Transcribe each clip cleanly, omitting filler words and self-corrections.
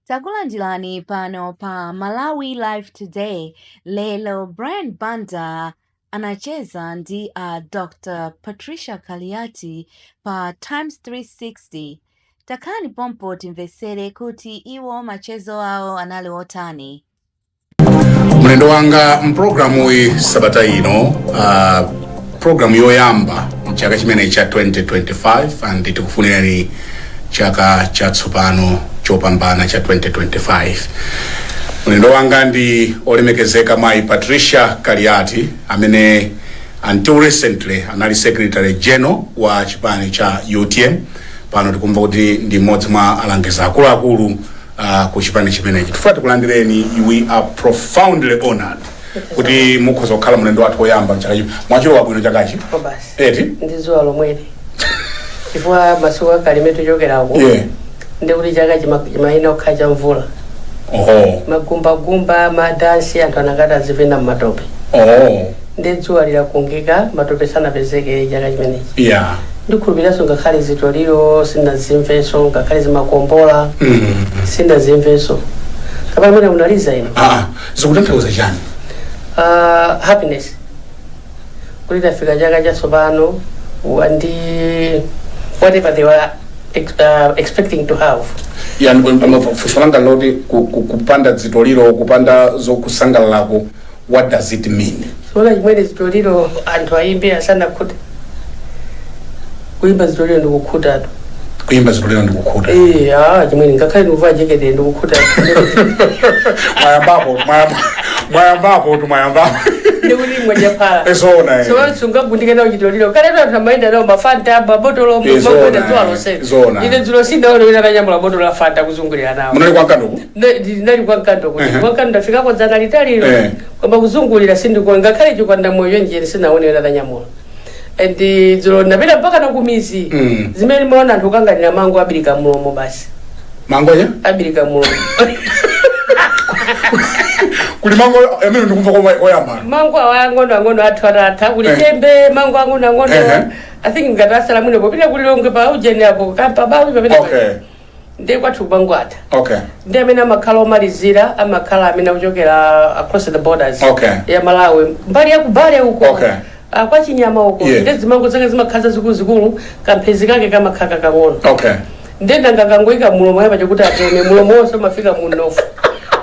Takulanjilani pano pa Malawi Live Today. Lelo Brian Banda anacheza ndi Dr. Patricia Kaliati pa Times 360. Takani pompo timvesere kuti iwo machezo ao anali otani. Mlendo wanga mprogramu sabata ino programu yoyamba chaka chimene cha 2025 and tikufunirani chaka cha tsopano chopambana cha 2025. Mlendo wanga ndi olemekezeka mai Patricia Kaliati amene until recently anali Secretary General wa chipani cha UTM. Pano tikumva kuti ndi mmodzi mwa alangizi akuluakulu ku chipani chimenechi. Tifuna kulandireni, we are profoundly honored kuti mukhoza kukhala mlendo wathu oyamba chaka chino. Mwachiro wabwino chakachi? Kobasi. Eti? Ndizuwa lomweli. Chifukwa masiku akali tichokerako. Yeah. Ndi kuti chaka chimayina kukhacha mvula. Oho. Magumba madansi anthu anakata zivenda mmatope. Oh. Ndi dzuwa lirakungika matope sanapezeke chaka chimenechi. Yeah. Ndikhulupiriraso ngakhale zitoliro sindazimvenso ngakhale zimakombola. Sindazimvenso. Kapena mwina munaliza ino. Zikutanthauza chani? Happiness. Kuti tafika chaka cha tsopano ndi whatever they were expecting to have. Fusolanga loti kupanda zitoliro, kupanda zokusangalalako, what does it mean? Sola chimwene zitoliro anthu aimbe asana kuti kuimba zitoliro ndikukhuta. Kuimba zitoliro ndikukhuta. Chimwene ngakhale ndikuva jekete ndikukhuta. Mwayambapo. Ndikuti mwajapala. Ezona. So sungagundike nawo chitoliro. Kale to anthu nawo mafanta babotolo mabota zuwa lose. Ine zulo sinda ole wina kanyamula botolo la fanta kuzungulira nawo. Munali kwa Nkandoko? Ndinali kwa Nkandoko. Kwa Nkandoko ndafika kwa dzana litaliro. Kwamba kuzungulira sindiko ngakhale chikwanda moyo njeri sinaone wina kanyamula. Andi zulo napita mpaka nakumizi. Zimene muona anthu kangalira mango abirika mulomo basi. Mango ya? Abirika mulomo. Kuli mango emene ndikumva kwa oyamba. Mango angono atwarata kuli tembe mango angono. I think ngatasala muno popita kulilonge pa ujeni apo kampa bawo papita. Okay. Ndi kwathu bangwata. Okay. Ndi amene amakhala omalizira amakhala amene akuchokera across the borders. Okay. Ya Malawi mbali ya kubale huko. Okay. Kwa chinyama huko. Ndi zimango zake zimakhaza zikulu kampezi kake kama khaka kang'ono. Okay. Ndi ndangangoika mulomo yapa chokuti ateme mulomo wonse mafika munofu.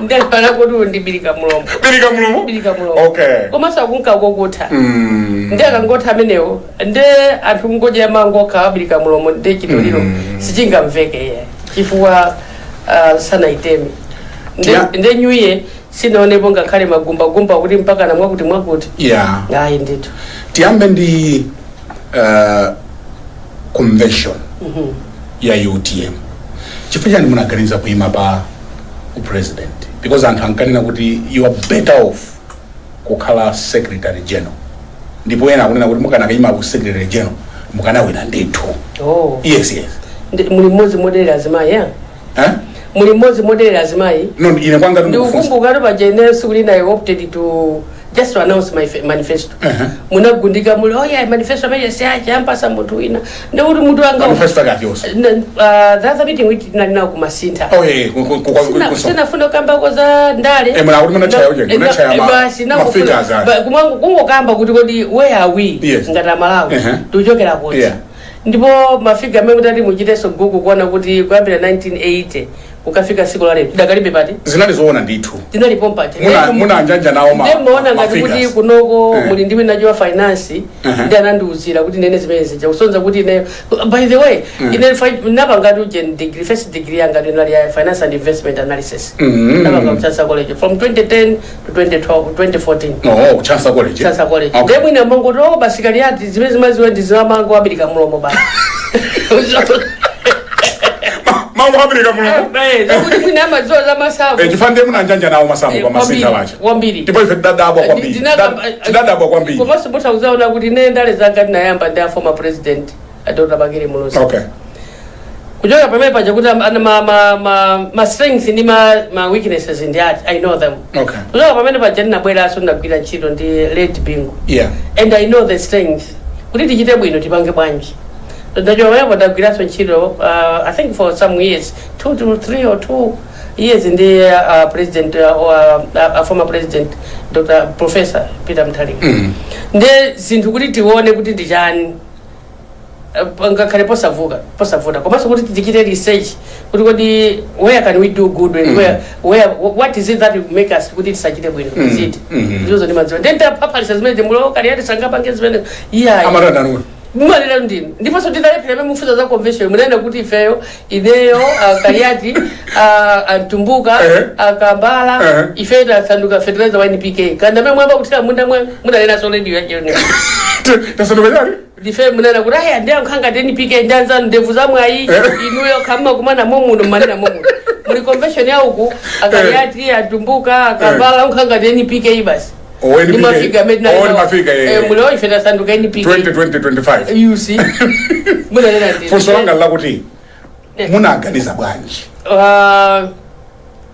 Ndi ana kuti ndibirika mulomo. Birika mulomo. Okay. Koma sakunka kokutha. Ndi akangotha amenewo ndi anthu ngoja mango kabirika mulomo ndi chitoliro sichingamveke ye. Chifukwa sana itemi. Ndi nyuye sinaonepo ngakhale magumba kuti mpaka namwa kuti mwakuti. Yeah. Hayi ndito. Tiyambe ndi convention ya UTM. Chifukwa chani munaganiza kuima pa president? Because anthu ankanena kuti you are better off kukhala Secretary General. Ndipo ena akunena kuti mukana kaima ku Secretary General mukana wina ndithu. Oh. Yes. Muli mmodzi modeli azimayi ya? Muli mmodzi modeli azimayi? No, ine kwanga ndikumbuka kuti pajene sikulina I opted to just to announce my manifesto. Munagundika muli manifesto amene siyampasa munthu wina. Ndikuti munthu anga manifesto yake yonse. The other meeting which tinalina ku Masinta. Sinafuna kamba koza ndale. Mwana kuti munachaya uje, munachaya mafigures ake. Kungokamba kuti kodi where are we? Ngati Malawi. Tuchokera kuti. Ndipo mafiga amene kuti muchiteso Google kuona kuti kuyambira 1980 ukafika siku la leo dakalibe pati zinali zoona ndithu zinali pompati muna anjanja nawo muona ngati kuti kunoko muli ndiwe najua finance ndi anandiuzira kuti nene zimene cha kusonza kuti ne by the way ine napa ngati uje degree first degree yanga ndinali ya finance and investment analysis napa ngam Chansa College from 2010 to 2014 Chansa College ndi mwina mongo to basikali ati zimene zimaziwe ndi zimamango abirika mulomo ba Mango abirika mulomo. Kuti mwina amaziwa za masabu. Chifande muna anjanja nawo masabu kwa Masinta wacha. Wambiri. Ndipo ife dadabwa kwambiri. Dadabwa kwambiri. Koma sibuta uzaona kuti ne ndale zanga ndinayamba ndi former president Dr. Bagire Mulozi. Okay. Kujoka pamene paja kuti ma strengths ni ma weaknesses ndi I know them. Okay. Kujoka pamene paja ndinabwera aso ndagwira ntchito ndi late Bingu. Yeah. And I know the strength. Kuti tichite bwino tipange bwanji. I think for some years, 2 to 3 or 2 Yes, in the president or former president, Dr. Professor Peter Mutharika. Nde zinthu kuti tione kuti ndichani ngakhale posavuta komanso kuti tichite research kuti where can we do good and where what is it that will make us kuti tisachite bwino is it ndizo ndi madziwa ndenta papalisa zimene mulo kali yati sangapange zimene amaranda mumalira ndini ndiponso titalephera mufuza za convention munaenda kuti ifeyo ineyo Kaliati Antumbuka Kambala ifeyo tasanduka fertilizer wa NPK kandi amene mwamba kutira munda mwe munalena so radio yachone tasanduka chani ndife munana kuti aya ndiye nkhanga NPK ndanza ndevu zamwe ayi inuyo kama kumana momuno manena momuno muri convention ya uku Kaliati Antumbuka Kambala nkhanga NPK basi ni mafiga mulo ifeta sanduka NPK 2025 you see munalena ndini fusolanga la kuti munaganiza bwanji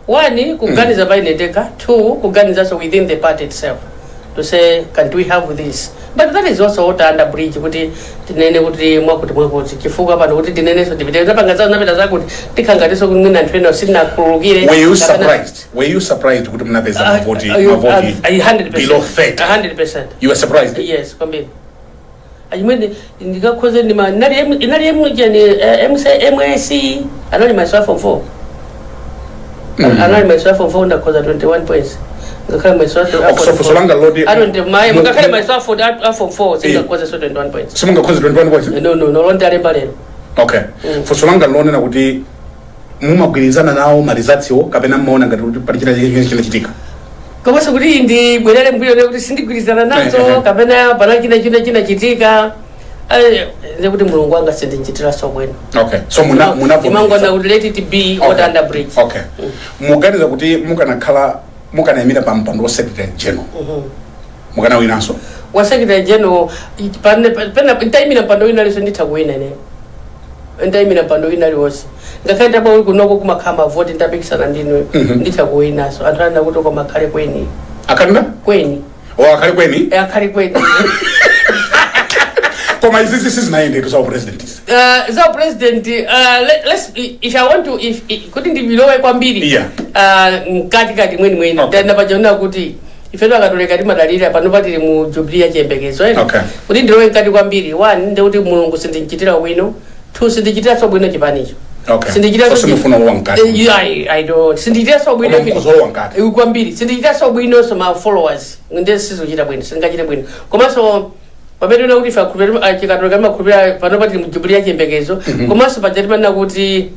one kuganiza paineteka, two kuganiza so within the party itself to say can we have this, but that is also what under bridge kuti tinene kuti mwakuti kifuka pano kuti tinene so dividend napangaza napeta zakuti tikangatiso kunina ntweno sina kulukire. Were you surprised kuti mnapeza mavoti 100% below 100%. You were surprised? Yes, kwambiri ajimene ndikakhoze ndima inali emujani MAC anali myself from 4 anali myself from 4 ndakoza 21 points ngakhala myself for solanga lodi I don't my ngakhala myself for that from 4 singakoza 21 points simungakoza 21 points no londe alemba lero okay for solanga lone na kuti mumagwirizana nawo malizatio kapena muona ngati kuti palichira chinachitika kama kuti ndi bwerere mbuyone kuti sindigwirizana nazo kapena panachina chinachitika kuti mulungu anga sindinchitira so bwino. Okay, so muna imangona kuti let it be what under bridge. Okay, muganiza kuti mukanaimira pa mpando wa secretary general mukana winanso wa secretary general pena ntaimira mpando wina leso nditakuwina ine ntaimira mpando wina leso ngakaenda pa uri kunoko kumakhamba vote ndabikisana ndinwe nditakuwina so anthu anda kuti koma khale kweni akanda kweni akhale kweni akhale kweni koma izi sizinaende to our president za president let's if I want to if kuti ndibilowe kwambiri kati mweni ndana pajona kuti ifedo akatoleka ti madalira pano patili mu jubilee ya chembekezo kuti ndilowe kati kwambiri one ndi kuti mulungu sindinchitira bwino, two sindinchitira so bwino chipanicho sindinchitira so mufuna wankati I don't sindinchitira so bwino kwambiri sindinchitira so bwino so my followers ndi sizochita bwino singachita bwino komanso pamene una kuti fa kupera chikatoleka makupera pano pati mu jubilee ya chembekezo komanso pajati pana kuti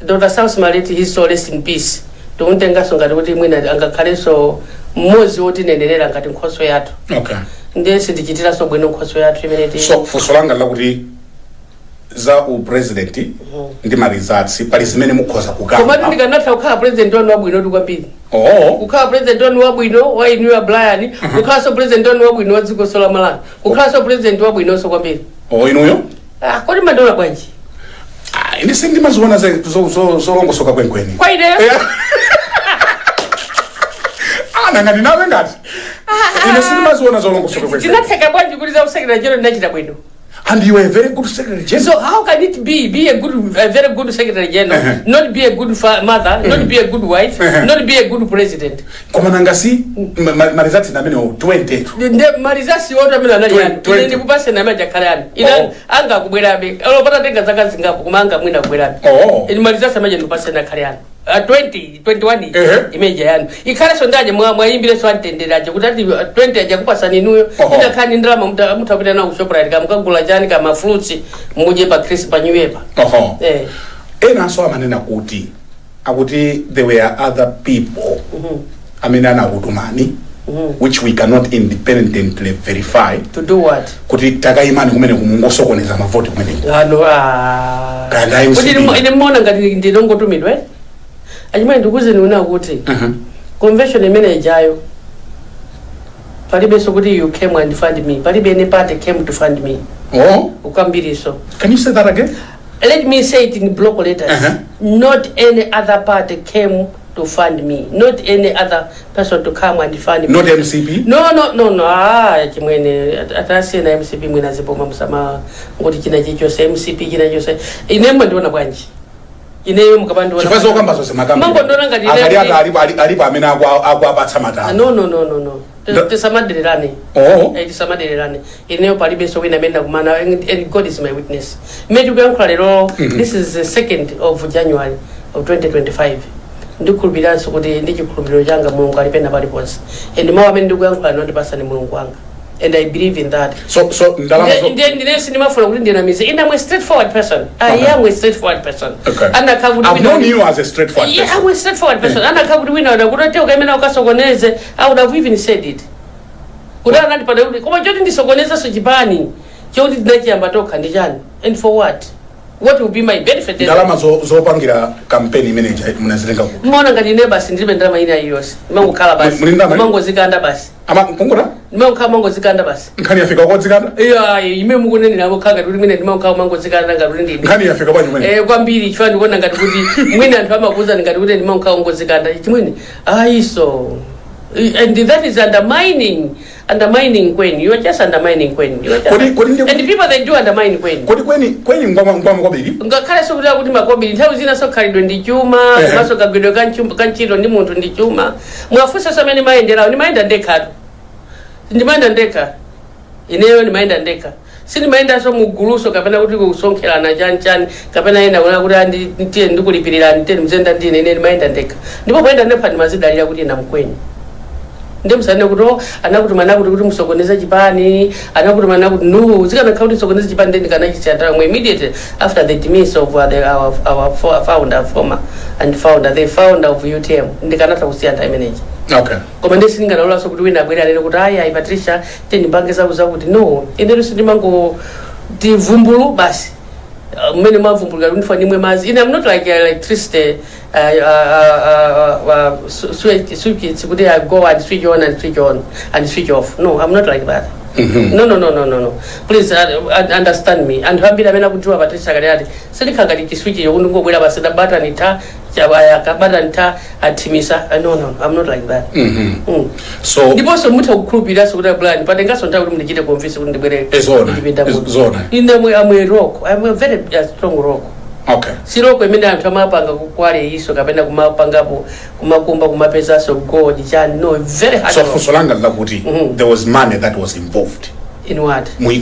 Dr. South Maleti his soul rest in peace tontengaso ngati kuti mwina angakhalenso mmozi woti nenderera ngati nkhoso yathu ndiye sindichitira so bwino nkhoso yathu imene so fusolanga la kuti za u president ndi marizatsi pali zimene mukhoza kukamba koma ndikanatha kukhala president wanu wabwino kwambiri kukhala president wanu wabwino wa inuwa Brian kukhala so president wanu wabwino wa dziko la Malawi kukhala so president wabwino so kwambiri inuyo kodi mandola bwanji ine sindimaziona zolongosoka kwenkweni kwa ine nangati nawe ngati ine sindimaziona zolongosoka kwenkweni tinatheka bwanji kuti za secretary general ndachita bwino. And you are a very good secretary general. So how can it be a very good secretary general, not be a good mother, not be a good wife, not be a good president? Koma nangasi marizati na meno 20. Nde marizati wote amena nani yani. Ndi kupase na maja kalani. Ina anga kubwerabe. Alopata tenga zaka zingapo kumanga mwina kubwerabe. Ndi marizati amaje ndupase na kalani. 21 imeja yani ikhala sondaje mwayimbire so antenderaje kuti 20 aja kupasa ninuyo ina khani ndrama mutapita na uShoprite kamukagula jani kama fruits muje pa Chris pa New Year ena so amanena kuti akuti there were other people amenana kutumani which we cannot independently verify to do what kuti takaimani kumene kumungosokoneza mavoti kumene kuti ine mona ngati ndinongotumidwe ajimwe ndikuze niona kuti convention imene ijayo palibe so kuti you came and fund me palibe any party came to fund me ukambiriso. Can you say that again? Let me say it in block letters. Not any other party came to fund me, not any other person to come and fund me. Not MCP? No. Chimwene atasi na MCP mwina zipo mamsama ngoti china chicho se MCP china chose inemba ndiona bwanji ineyo mukapandona chifazo okamba zose makambo mango ndona ngati alipo amene akuapatsa matama no tisamadererane tisamadererane ineyo palibe so wina amene kumana and God is my witness meju kuyankhula lero this is the 2nd of January of 2025 ndikhulupiranso kuti ndi chikhulupiriro changa mulungu alipenda paliponse and mawu amene ndikuyankhula lero ndipasani mulungu wanga and I believe in that. So ndalama so ndine sinimafuna kuti ndinamize and I'm a straightforward person. I am a straightforward person. Okay. I've known you as a straightforward person. Yeah, I'm a straightforward person. And akabuti wina kuti ukamena ukasokoneze I would have even said it. Kudana nandi pada kuti koma choti ndisokoneza so chipani choti ndinachiyamba tokha ndichani and for what will be my benefit? Ndalama zopangira campaign manager munazilenga ku. Mona ngati ne basi ndilibe ndalama ina yose. Mango khala basi. Mango zikanda basi. Ama kungura? Mango khala mango zikanda basi. Nkhani yafika kwa zikanda? Yeah, ime mukuneni nabo khanga kuti mine mango khala mango zikanda ngati ndini. Nkhani yafika kwa nyumene. Kwambiri chifani kuona ngati kuti mwina anthu amakuza ngati kuti mango khala mango zikanda. Chimwene. So and that is undermining Queen. You are just undermining Queen. And the people they do undermine Queen. Queen ngoma kwabiri. Ngakhala sokuti kuti makobiri nthawi zina so khalidwe ndi chuma, maso kagwidwe kanchito ndi munthu ndi chuma. Mwafusa samene mayendera, ni mayenda ndekha. Ndimayenda ndekha. Ineyo ni mayenda ndekha. Sini mayenda so muguluso kapena kuti kusonkhera chani kapena enda kuna kuti ndiye ndikulipirira nditeni mzenda ndine ine ni mayenda ndekha. Ndipo poyenda ndepha ndi mazidalira kuti ina mkweni. Ndemsane kuti anakutumana kuti musokoneza chipani anakutumana kuti no zikana kuti musokoneza chipani ndeni kana chichata immediately after the demise of our founder the founder of UTM ndikanata kusiya time manager. Okay. Koma ndisingana lola so kuti wina bwera lero kuti ayi Patricia teni mbange za kuti no ine sindimango divumbulu basi many mavumbulira kuti fanimwe mazi I'm not like electricity switch kuti I go and switch on and switch off. No, I'm not like that. No. Please understand me. And hambira mena kujuwa Patricia kali sindikangati kiswitch yokungobwera basi da button ta button ta atimisa. No, I'm not like that. So ndipo so mutha kukhulupirira so kuti plan patengaso nthawi kuti mundichite convince kuti ndibwere zona ine I'm a rock. I'm a very strong rock. Okay. Siroko imene anthu amapanga kukwale iso kapena kumapangapo kumakumba kumapeza so god chani no very hard. So for Solanga lakuti there was money that was involved. In what? Mu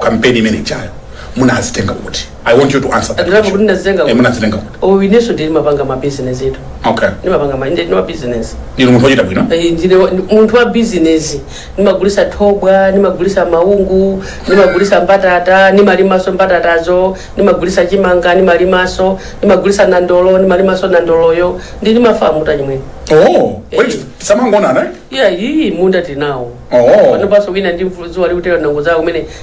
campaign manager. Muna azitenga kuti. I want you to answer that. Ndirapo kuti ndazitenga kuti. Muna azitenga kuti. Oh, ineso ndiri mapanga ma business etu. Okay. Ndiri mapanga no business. Ndiri munthu ochita bwino? Ndiri munthu wa business. Ndimagulisa thobwa, ndimagulisa maungu, ndimagulisa mbatata, ndimalimaso mbatatazo, ndimagulisa chimanga, ndimagulisa nandolo, ndimalimaso nandoloyo. Ndiri mafamu tanyimwe. Oh, wait, samangona na? Yeah, hii munda tinawo. Oh. Panopaso wina ndi mfuzo wali kutera nango zawo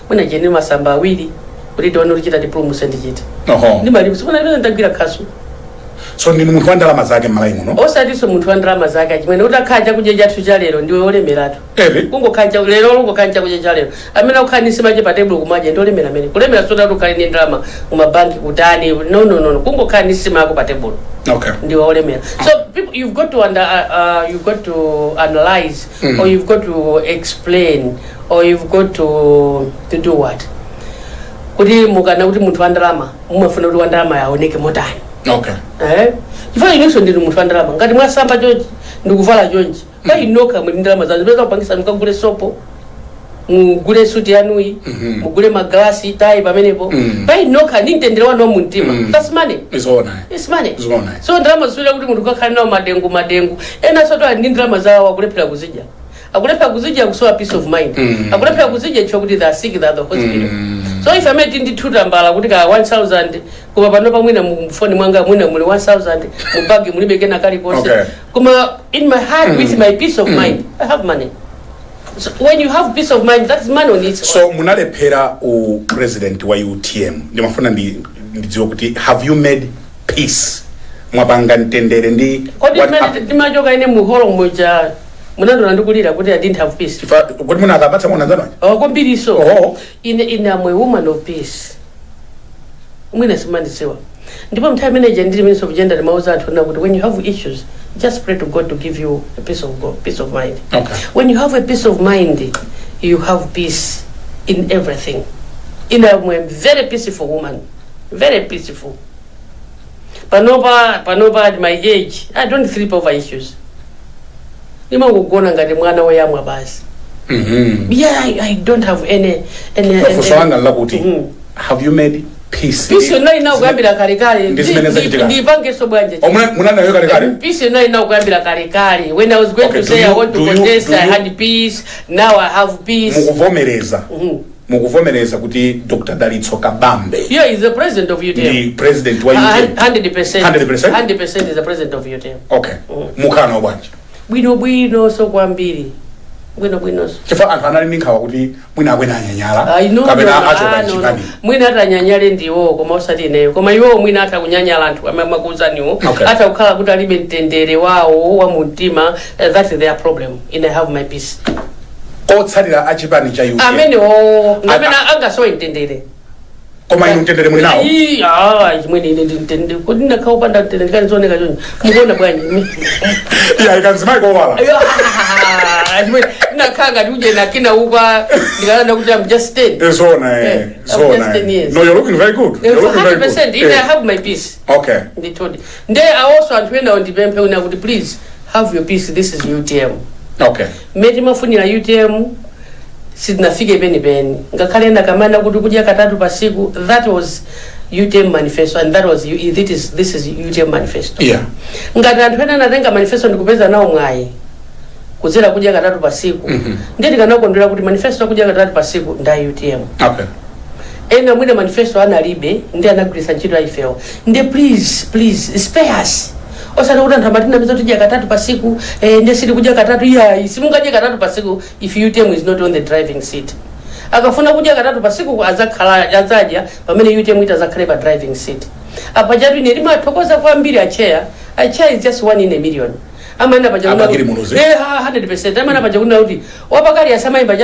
mwina jeni masamba awiri kuti tione kuchita diploma sendichita. Ndimali sipona lero ndagwira khasu. So ndinu munthu wa ndalama zake malaimo no? Osatiso munthu wa ndalama zake achimwene kuti akhaja kudya chathu cha lero ndiwe olemeratu. Kungokhanja lero kungokhanja kudya cha lero. Amene ukhanisi mache pa table kumadya ndi olemera amene. Kulemera soda kuti ukhali ndi ndalama kumabanki kutani. No. Kungokhanisi mako pa table. Okay. Ndiwe olemera. So people, you've got to analyze or you've got to explain or you've got to do what? Kuti mukana kuti munthu wa ndalama mumafuna kuti wa ndalama yaoneke motani. Okay. Chifukwa inenso ndiri munthu wa ndalama ngati mwasamba chonchi ndikuvala chonchi painoka muli ndalama zanzu peza kupangisa mukagule sopo mugule suti yanuyi mugule magalasi tayi pamenepo painoka ndintendera wanu wa mumtima. That's money. It's money. So ndalama ziswera kuti munthu kakhala nawo madengu ena soto ndi ndalama zawo akulephera kuzidya kusowa peace of mind akulephera kuzidya chifukwa kuti they are sick at the hospital. So if I met in the tutambala kuti ka 1000 kuma pano pamwina mu phone mwanga mwina muli 1000 mubagi muli bekena kali konse kuma in my heart with my peace of mind I have money. So when you have peace of mind that's money on its own. So munalephera u president wa UTM ndimafuna ndidziwe kuti have you made peace mwapanga ntendere ndi ndimachoka ine muholo moja munandona ndikulira kuti I didn't have peace. Kuti muna akapatsa mwana nzano? Kwambiri so. In a woman of peace. Mwina simandisewa. Ndipo mtime manager ndiri minister of gender mauza anthu na kuti when you have issues just pray to God to give you a peace of mind. Okay. When you have a peace of mind you have peace in everything. I'm a very peaceful woman. Very peaceful. panopa at my age I don't sleep over issues. Nimangogona ngati mwana woyamwa basi. Yeah, I don't have any have you made peace? Peace ina kugambira kale. Ndipange so bwanje. Munana yo kale. Peace ina kugambira kale. When I was going to say I want to contest, I had peace. Now I have peace. Mukuvomereza kuti Dr. Dalitso Kabambe. Yeah, he's the president of UTM. The president wa UTM. 100%. 100% is the president of UTM. Okay. Mukana obanje. Bwino so kwambiri. Bwino so. Chifa anthu anali ninkawa kuti mwina akwena anyanyala. Kapena achoka chikani. Mwina atanyanyale ndiwo koma osati ineyo. Koma iwo mwina atakunyanyala anthu amakuuzaniwo. Ata kukhala kuti alibe mtendere wawo wa mtima. That is their problem. And I have my peace. Otsalira achipani cha UTM. Ngamena anga so intendere. Koma inu ntendere muli nawo. Chimweni ine ndintende. Kuti ndakaupanda ntendere kanizoneka chonje. Mukuona bwanyi. Yeah, ikanzimai ko wala. Chimweni ndakanga tuje nakina upa ndikana kuti I'm just 10. Zona. No, you're looking very good. You're looking very good. 100%. I have my peace. Okay. They told it. They also antwenda on dipempe una kuti please have your peace. This is UTM. Okay. Meti mafunira UTM sinafike beni ngakhale ndakamanda kuti kudya katatu pasiku. That was UTM manifesto and that was this is UTM manifesto. Yeah. Ngati anthu ena natenga manifesto ndikupeza nawo mwayi kuzera kudya katatu pasiku. Ndeti kanakondwera kuti manifesto kudya katatu pasiku nda UTM. Okay. Ena mwina manifesto analibe ndi anagulisa ntchito ifewo. Ndi please spare us. Osana kuti anthu amatina peza tudya katatu pasiku ndesiri kudya katatu simungadye katatu pasiku if UTM is not on the driving seat. Akafuna kudya katatu pasiku azadya pamene UTM itazakhale pa driving seat. Apa chatu ine limathokoza kwambiri a chair is just 1 in a million. Amana paja kuna 100%. Amana paja kuna kuti wapakali asamayimba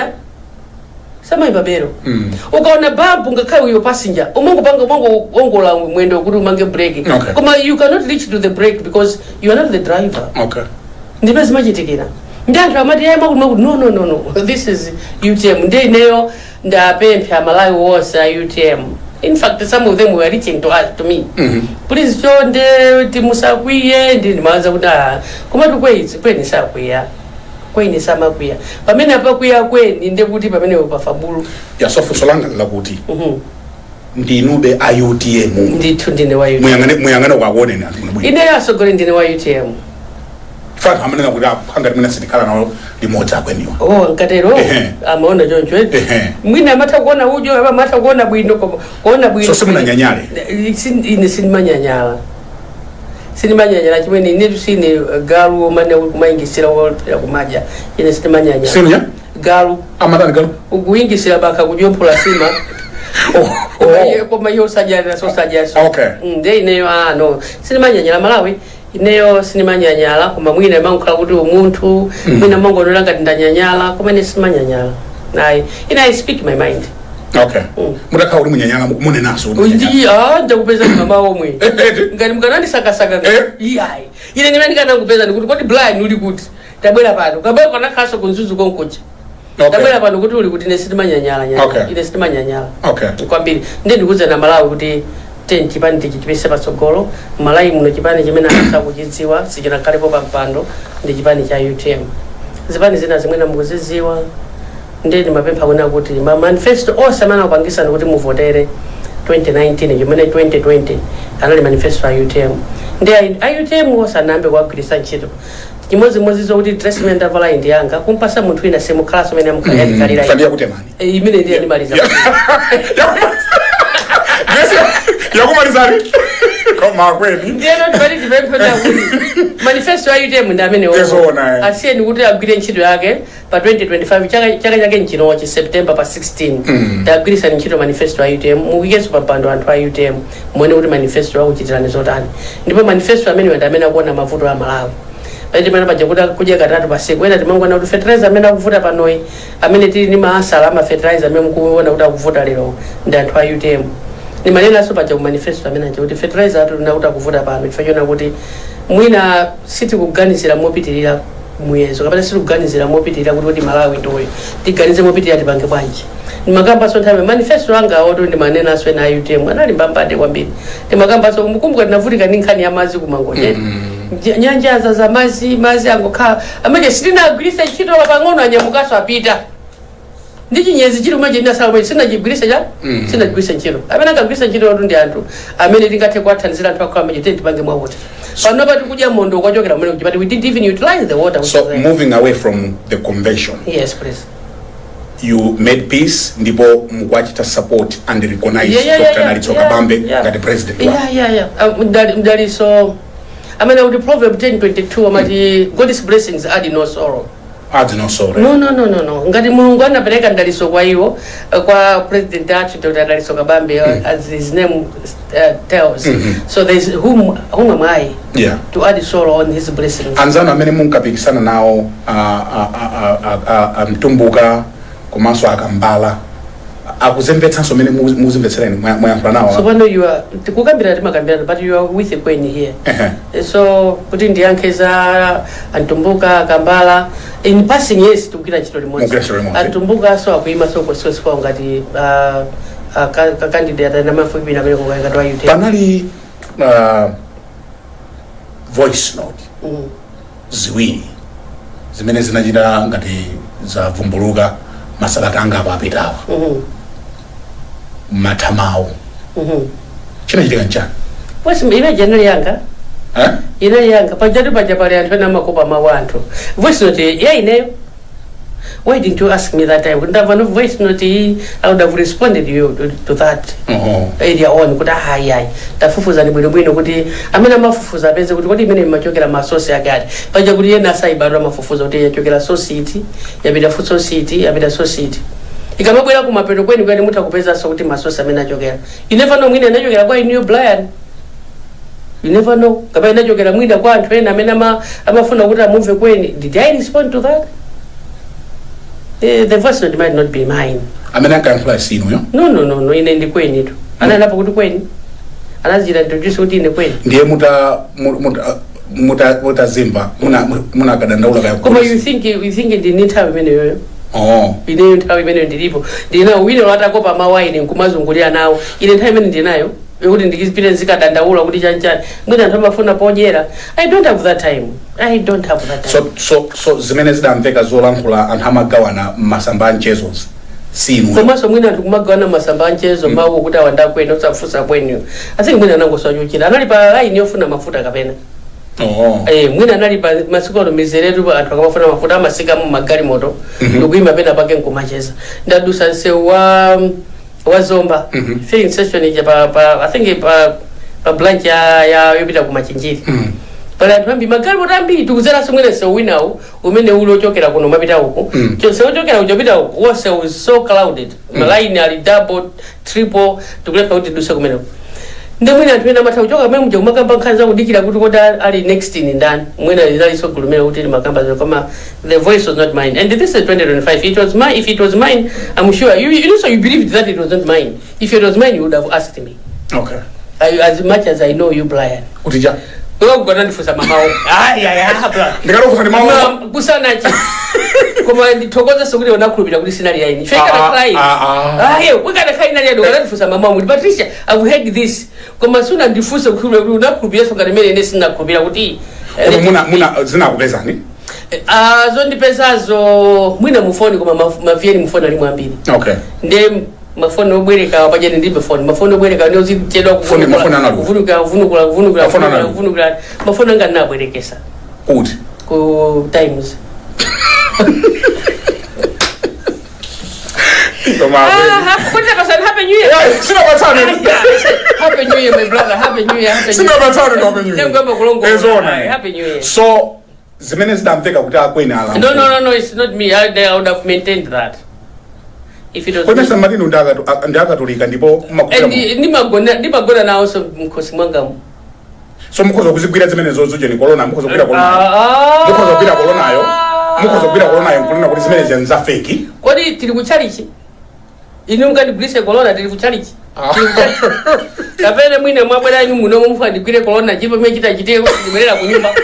bero. Ukaona babu ngakhale uyo passenger umangopanga ongola mwendo kuti umange brake. Koma you cannot reach to the brake because you are not the driver. Okay. Ndipo zimachitikira. Ndi anthu amati no. This is UTM. Ndi ineyo ndapempha Malawi wonse a UTM. In fact, some of them were reaching to me. Please chonde timusakwiye ndi ndimaanza kuti koma kweni sakwiya. Kweni samakwiya. Pamene apakwiya kweni ndi kuti pamene upafabulu. Ya sofuso langa lakuti. Ndinube a UTM. Ndithu ndine wa UTM. Muyangana kwaone na. Ine yasogole ndine wa UTM. Fat hamana kuti aphanga mina sitikala nawo limodza kweniwa. Nkatero amaona choncho. Mwina amatha kuona ujo amatha kuona bwino kuona bwino. So simunanyanyale. Ine sinimanyanyala. Chimene ine tusine galu omane kumayingisira wopera kumaja. Ine sinimanyanyala. Sinunya? Galu. Amatani galu. Ukuyingisira baka kujompola sima. Koma yo sajja so. Okay. Nde ineyo no. Sinimanyanyala Malawi. Ineyo sinimanyanyala koma mwina mankhala kuti umuntu mwina mangololanga ndanyanyala koma ine sinimanyanyala. I speak my mind. Okay. Mutaka uri munyanyala mune naso. Ndi ndakupeza mama omwe. Ngani mkanandi sakasaka. Iyai. Ine nimani kana kupeza ndikuti kodi blind uli kuti. Tabwera pano. Kabwe kana kaso kunzuzu konkocha. Tabwera pano kuti uli kuti ine sinimanyanyala nyanya. Ine sinimanyanyala. Okay. Kwambiri. Ndi ndikuza na Malawi kuti chipani tichipese patsogolo. Malawi muno chipani chimene akuchidziwa sichina kalepo pampando ndi chipani cha UTM. Zipani zina zimene mukuzidziwa. Ndeni mapempha kuna kuti ma manifesto osamana kupangisa kuti muvotere 2019 jimene 2020 anali manifesto ya UTM. Ndi UTM osanambe kwagwirisa ntchito. Chimodzimodzi zokuti dressment avala indi yanga kumpasa munthu ina semu class amene amukhalira. Fandia kutemani. Imene ndi animaliza. Yakumalizari. Koma kweli. Ndiye not very dependent on manifesto ya UTM ndamene asiye ndikuti agwire ntchito yake pa 2025 chaka chake nchinochi September pa 16 tagwirisa ntchito manifesto ya UTM mukikenso pampando anthu a UTM muone kuti manifesto akuchitirani zotani ndipo manifesto amene ndamene akuona mavuto a Malawi pati mana paja kuti kudya katatu pasiku ena timangona kuti fertilizer amene akuvuta panoyi amene tili ni maasala ama fertilizer amene mukuona kuti akuvuta lero ndi anthu a UTM ni manena so paja ku manifesto amene kuti fertilizer atu nakuti akuvuta pano chifanyona kuti mwina siti kuganizira mopitirira muyezo kapena siti kuganizira mopitirira kuti Malawi ndoyo tiganize mopitirira tipange bwanji Magamba so time manifesto anga odo ndi manena so na UTM anali mbambade kwambiri. Ndi magamba so mukumbuka ndinavutika ninkhani ya mazi kumangoje. Nyanja za mazi angokha amene sina agwirisa ntchito pang'ono anyamukaso apita. Ndichi nyezi chiri umaje ndina sawa sina jigwirisa ja sina jigwirisa ntchito. Amene angagwirisa ntchito odo ndi anthu amene tingathe kwathanzira anthu akho amene tenti pange mwa water. Pano pati kudya mondo kwachokera mune but we didn't even utilize the water. So moving away from the convention. Yes, please. You made peace ndipo mkwachita support and recognize Dr. Nalitso Kabambe the president. That is so. I mean, with the Proverb 10:22, amati God's blessings add no sorrow. Add no sorrow. No. Ngati Mulungu anapeleka ndaliso kwa hiyo kwa president athu Dr. Nalitso Kabambe as his name tells. So there's whom am I to add sorrow on his blessings. Anzana amene munkapikisana nawo Mtumbuka komanso akambala akuzembetsanso mene muzimvetserani mwayankhula nawo. So pano you are kukambira timakambira but you are with the queen here. So kuti ndiyankheza Antumbuka akambala in passing yes tukira chito limodzi. Antumbuka so akuima so kwa ngati candidate na mafupi na bele kwa ngati wa UTM. Panali voice note ziwiri zimene zinachita ngati za vumbuluka masabata anga apapitawa matamawo chinachitika nchani wesi ime general yanga ine yanga pajatu pajapale anthu ena makopa mawu anthu voice note ineyo. Why didn't you ask me that time? Couldn't have no voice note. I would have responded to that area on. Kuta hai. Tafufuza ni bwino kuti amena mafufuza benze kuti imene machokera masosi agati. Paja kuti yena saibara mafufuza kuti yachokera society, yabida food society, yabida society. Ikamabwera kumapeto kweni kwani mutakupeza so kuti masosi amena achokera. You never know mwine anachokera kwa new blind. You never know. Kaba anachokera mwina kwa anthu ena amena amafuna kuti amumve kweni. Did I respond to that? The voice note might not be mine. Amena kanfla sinu yo? No, ine ndi kweni tu. Ananapo kuti kweni. Anazira introduce kuti ine kweni. Ndiye muta zimba. Muna kadandaula kaya koma you think ndi nthawi imene yoyo. Ine nthawi imene ndilipo. Ndina wine watakopa mawaini nkumazungulira nawo. Ine nthawi imene ndinayo. Kuti ndikizipite zikadandaula kuti chanchani. Mwina anthu amafuna pojera. I don't have that time. So zimene zidamveka zolankhula anthu amagawana masamba anchezo sinu. Komanso mwina anthu kumagawana masamba anchezo mawu kuti awanda kwenu usafusa kwenu. I think mwina anangoswachukira. Anali pa line yofuna mafuta kapena. Mwina anali pa masiko mizeretu anthu akamafuna mafuta amasika mu magari moto. Ndikuima pena pake nkumacheza. Ndadusa nsewu wa Zomba. Filling session ija I think pa branch ya yopita kumachinjiri. Pala twambi magari motambi tukuzera somwene se winawo umene ulo chokera kuno mapita uko. Se chokera ujopita uko was so clouded. Line ali double triple tukuleka kuti dusa kumene. Ndemwene anthu ena matha kuchoka mwe muje kumakamba nkhanza kudikira kuti koda ali next in ndani. Mwene ali so kulumela kuti makamba zo kama the voice was not mine. And this is 2025. It was mine. If it was mine, I'm sure you also you believed that it was not mine. If it was mine, you would have asked me. Okay. As much as I know you, Brian. Utija. Wewe gonna nifusa mamao. Bra. Ndikalo kufa ni mamao. Kusana chi. Koma nditokoza sokuri onakulubira kuri sinari yaini. Feka na cry. We got a kind of gonna nifusa mamao. Patricia, I've heard this. Koma suna ndifusa kuri onakulubira sokari mene nesi nakubira kuti. Muna zina kupeza ni? Zondi pesazo mwina mufoni koma mavieni mufoni ali mwambiri. Okay. Nde mafoni obwereka pajani ndibe phone mafoni obwereka ndio zitedwa kuvunuka mafoni anga nabwerekesa kuti ku times happy new year. Happy new year my brother, happy new year. Happy new year. So zimene zidamveka kuti akwena ala. No, it's not me. I would have maintained that. If it was kwa nesa madini ndaga tulika ndipo makuta nimagona na also mkosi mwangamu. So mkozo kuzigwira zimene zozuje ni corona mkozo kwira corona yo kulina kuti zimene zenza fake. Kodi tili kuchalichi? Inu ngani brise corona tili kuchalichi? Kapene mwine mwabwera inu muno mumfa ndigwire corona chipo mwe chita chiteko ndimerera kunyumba.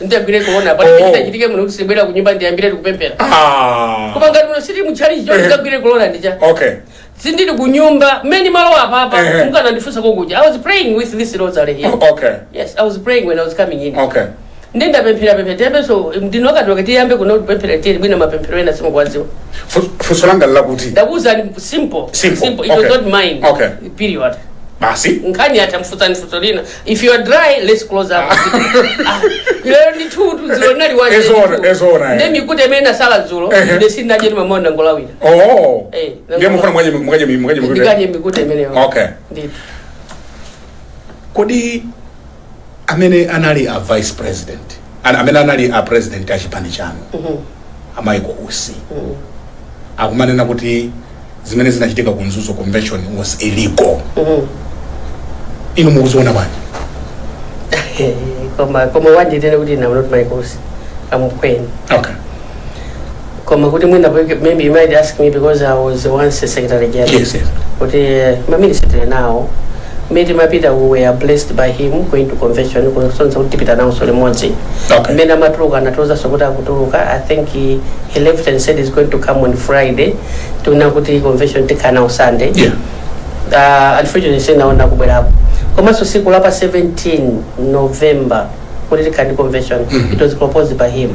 ndiyagwire corona but nditachitike muno kusibwera kunyumba ndiyambire kupempera koma ngati muno siti muchali cho ndiyagwire corona ndija okay sindili kunyumba meni malo apa mukana ndifunsa kokuja I was praying with this rosary here okay yes I was praying when I was coming in okay ndenda pempera tembe so ndinokatoka tiyambe kuno pempera tiri bwina mapempero ena simukwaziwa fusolanga lakuti that was simple it was not mine period basi nkani atamfuta nifutolina if you are dry let's close up you need to zilonali one ezona ndemi kute mena sala zulo ndesina je mamona ngolawira ndiye mufuna mwaje ndikaje mikute mene okay ndito kodi amene anali a vice president amene anali a president achipani chanu Amaiko Usi akumanena kuti zimene zinachitika ku Nzuzo convention was illegal inu mukuziona bwanji koma wanje tena kuti na not my course I'm queen okay koma kuti mwina maybe you might ask me because I was once a secretary general yes kuti my minister now made mapita we were blessed by him going to convention kusonza kuti pita nawo sole modzi mena matuluka anatoza sokota kutuluka I think he left and said he's going to come on Friday tuna kuti convention tikana on Sunday unfortunately say naona kubwera hapo koma so siku lapa 17 November kuti tikani convention it was proposed by him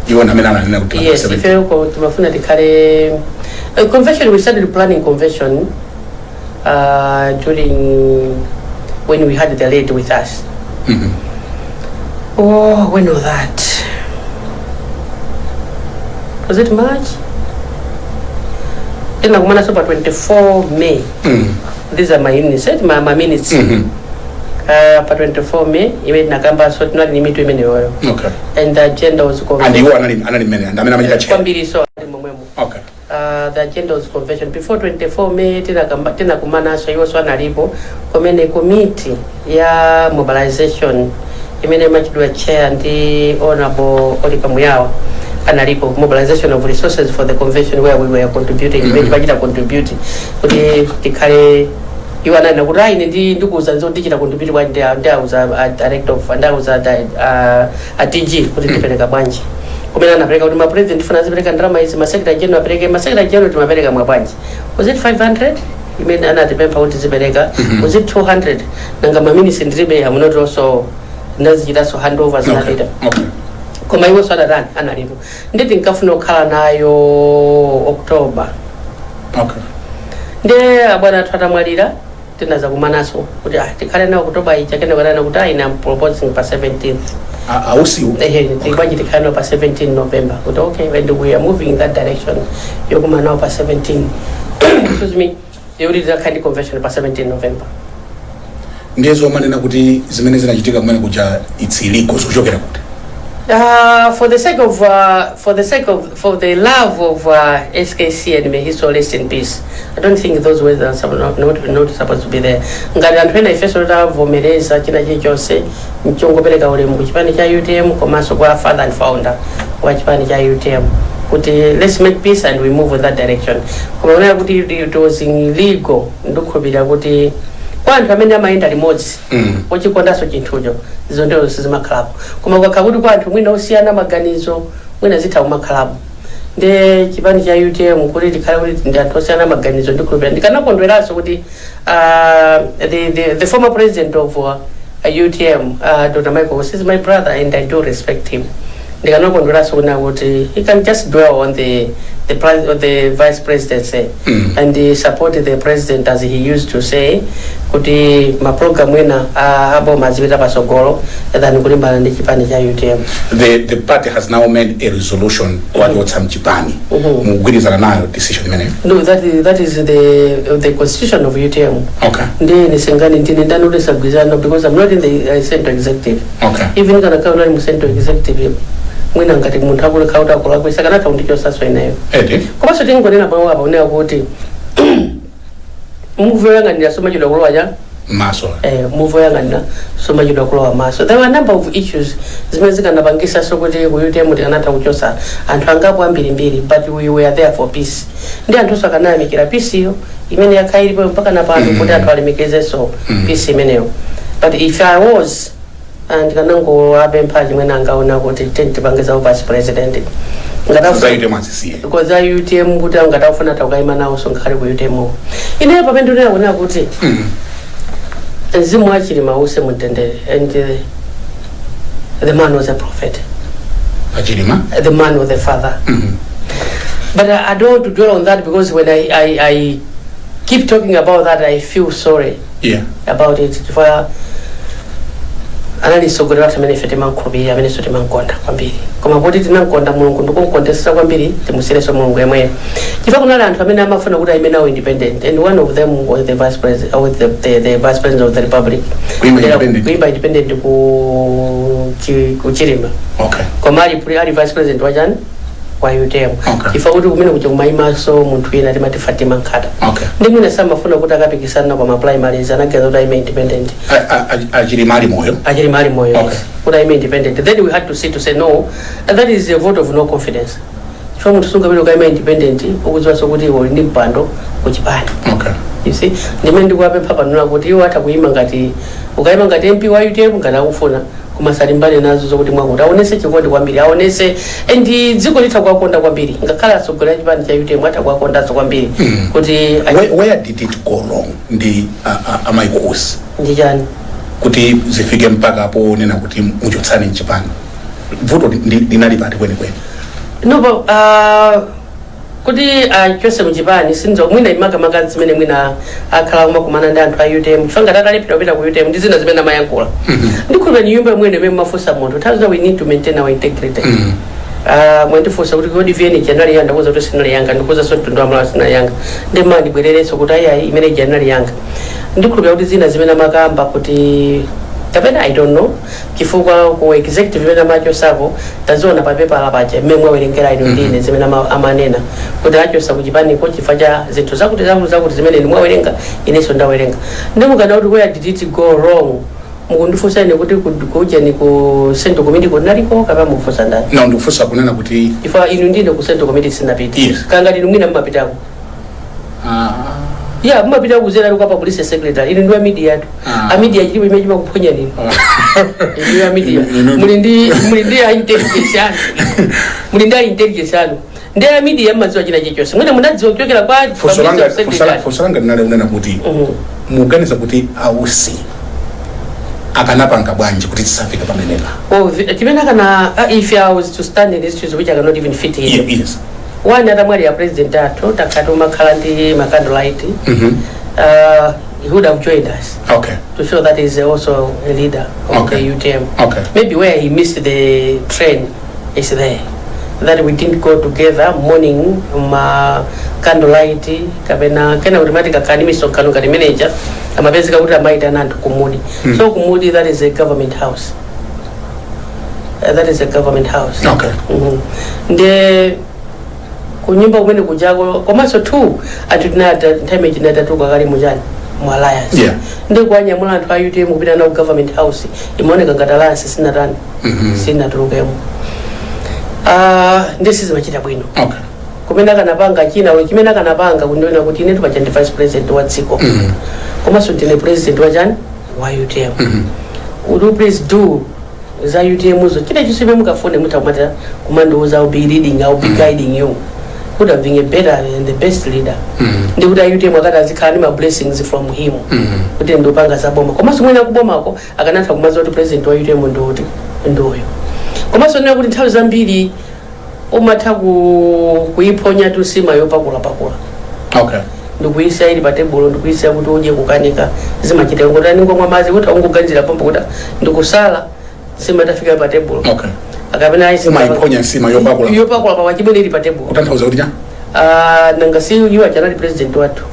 yona mena ananena kuti yes if you tumafuna tikale convention we started planning convention during when we had the lady with us when was that was it March then kumana so 24 May these are my units my minutes pa 24 May even nakamba so not limit women okay and the agenda was and you anali mene and amena majira che kwambiri so okay the agenda was convention before 24 May tena kumana so hiyo swana lipo komene committee ya mobilization imene machidwa chair ndi honorable Oliver Muyawa analipo mobilization of resources for the convention where we were contributing majida contributing kuti tikale iwana na kurai ndikuza nzo ndichita contribute kwa ndauza director of ndauza DG kuti ndipeleka bwanji kumena napeleka kuti ma president funa zipeleka ndrama hizi ma secretary general apeleke ma secretary general tumapeleka mwapanji was it 500 imene anatipempa kuti zipeleka was it 200 nanga ma ministry ndiribe am not also ndazikita so handovers na later koma iwo so adarani analipo nditi nkafuna okhala nayo October nde abwana twatamwalira tinaza kumanaso kuti tikhale nawo October ichakene kana kuti ina proposing pa 17th ausiu tikwaji tikhale pa 17 November kuti okay when we are moving in that direction yokuma nawo pa 17 excuse me yuri zakhandi convention pa 17 November ndezo manena kuti zimene zinachitika kumene kuja it's illegal kuchokera kuti for the love of SKC and may his soul rest in peace. I don't think those words are not supposed to be there. Ngati anthu ena ifeso tavomereza china chilichonse mchongopereka ulemu kuchipani cha UTM komanso kwa father and founder wa chipani cha UTM kuti let's make peace and we move in that direction. Kumaona kuti it was illegal ndikukhulupirira kuti kwa anthu amene amaenda limodzi ochikondaso chinthucho izo ndio sizimakhalapo koma kwakhakuti kwa anthu mwina osiyana maganizo mwina zitha kumakhalapo nde chipani cha UTM kuti tikhale kuti ndi anthu osiyana maganizo ndikhulupirira ndikanakondweranso kuti the former president of UTM Dr. Michael is my brother and I do respect him ndikanakondweranso kuti he can just dwell on the vice presidency and support the president as he used to say kuti ma program wena abo mazipita pasogolo than kulimbana ndi chipani cha UTM. The party has now made a resolution wachotsa mchipani mugwirizana nayo decision imene. No, that is the constitution of UTM. Okay. Ndi nisengani ndine ndanolesa gwizana because I'm not in the central executive. Okay. Even kana kaula mu central executive mwina ngati munthu akule kauta akula kwisa kana taundicho saso inayo koma so tingonena bawo apa unewa kuti move yanga ndi asoma chidwa kulwaja maso move yanga ndi soma chidwa kulwa maso there were a number of issues zimene zikanapangisa so kuti ku UTM tikanatha kuchosa anthu angapo ambiri but we were there for peace ndi anthu so akanayamikira peace iyo imene yakhailipo mpaka napano kuti anthu alemekeze so peace imeneyo but if I was and kanango abempa chimwena angaona kuti tentipangeza vice president because I UTM kuti angatafuna takaima nawo sonkhali ku UTM ine pamene ndinaona kuti mzimu achilima use mutendere and the man was a prophet. Achilima? The man was the father. But I don't want to dwell on that because when I keep talking about that, I feel sorry about it. Analisogolera kuti amene fete mankhulupirira amene sote mankonda kwambiri koma kuti tinankonda mulungu ndikunkondesesa kwambiri timusireso mulungu yemwe chifukwa kunali anthu amene amafuna kuti aime nawo independent and one of them was the vice president or the vice president of the republic kuimba independent ku Chilima koma ali vice president wachani wa UTM chifukwa kuti kumene kuja kumaimaso munthu ena timati Fatima Nkhata ndi mwina samafuna kuti akapikisana kwa maprimaries anageza kuti aime independent Achilima ali moyo kuti aime independent then we had to say no and that is a vote of no confidence chifukwa munthu sungapita ukaima independent ukudziwa sokuti uli ndi mpando kuchipani you see ndimene ndikuwapempha panona kuti iwo atha kuima ngati ukaima ngati MP wa UTM ngati akufuna kumasalimbane nazo zokuti mwakuti aonese chikondi kwambiri aonese ndi dziko litha kuwakonda kwambiri ngakhala asogolera chipani cha UTM atha kuwakondazo kwambiri kuti where did it go wrong ndi amaikosi ndi chani kuti zifike mpaka hapo nena kuti muchotsani mchipani vuto linali pati kwenikweni no kuti chose mchipani sinzo mwina imaka zimene mwina akhala kumakumana ndi anthu a UTM chifanga tatalipira kupita ku UTM ndi zina zimene amayankhula ndikhulupira ni nyumba mwene imene mafusa munthu tazo we need to maintain our integrity mwendifusa kuti kodi VN January yanga ndakuza kuti sinali yanga ndikuza so tundu amala sinali yanga ndema ndibwerereso kuti ayi imene January yanga ndikhulupira kuti zina zimene amakamba kuti kapena I don't know chifukwa ku executive imene amacho sako taziona pa paper lapacha mmene werengera ino ndine zimene amanena kuti achosa kuchipani ko chifaja zinthu zakuti zimene ndimwawerenga ineso ndawerenga ndimukana kuti where did it go wrong mukundifusa ine kuti kuja ni ku Central Committee kunaliko kapa mufusa ndani na ndikufusa kunena kuti ifa inu ndine ku Central Committee sinapita kanga ndinu mwina mmapitako yeah mmapita kuzera kwa police secretary ili ndio media tu media chilipo imejima kuponya nini ndio media mulindi intelligence ndio media mazo china chichose mwina munadziwa kuchokera kwa fosolanga ndinalenda kuti muganiza kuti ausi akanapanga bwanji kuti tisafika pamenepa kimena kana if I was to stand in this which I cannot even fit in yes one other mwali ya president ato takatu makhala ndi makandolight he would have joined us to show that he's also a leader of the UTM maybe where he missed the train is there that we didn't go together morning candlelight kapena kena automatic kanimiso kanu kani manager amapezeka kuti amaita nantu kumudi so kumudi that is a government house kunyumba kumene kujako komanso tu atinata time jinata tu kakali mujani mu alliance ndi kwanyamula anthu a UTM kupita na government house imaoneka ngati alliance sinatani sinatulukemo this is machita bwino kumene akanapanga china chimene akanapanga kundiona kuti ine tupacha ndi vice president wa dziko komanso ndine president wa chani wa UTM would you please do za UTM uzo chile chisibe mukafone mutakumata kumandoza I'll be leading I'll be guiding you could have been a better and the best leader ndi kuti UTM akata zikhala ni ma blessings from him kuti ndopanga zaboma komanso mwina kubomako akanatha kumaza kuti president wa UTM ndoti ndoyo komanso nena kuti nthawi zambiri umatha kuiponya tu sima yopakula ndikuisa ili pa table ndikuisa kuti uje kukanika zimachita ngoti ngomwa mazi kuti ungoganizira pompo kuti ndikusala sima tafika pa table akapena isi maiponya sima yopakula pa wachibwe ili pa table utanthauza kuti nanga si you are general president watu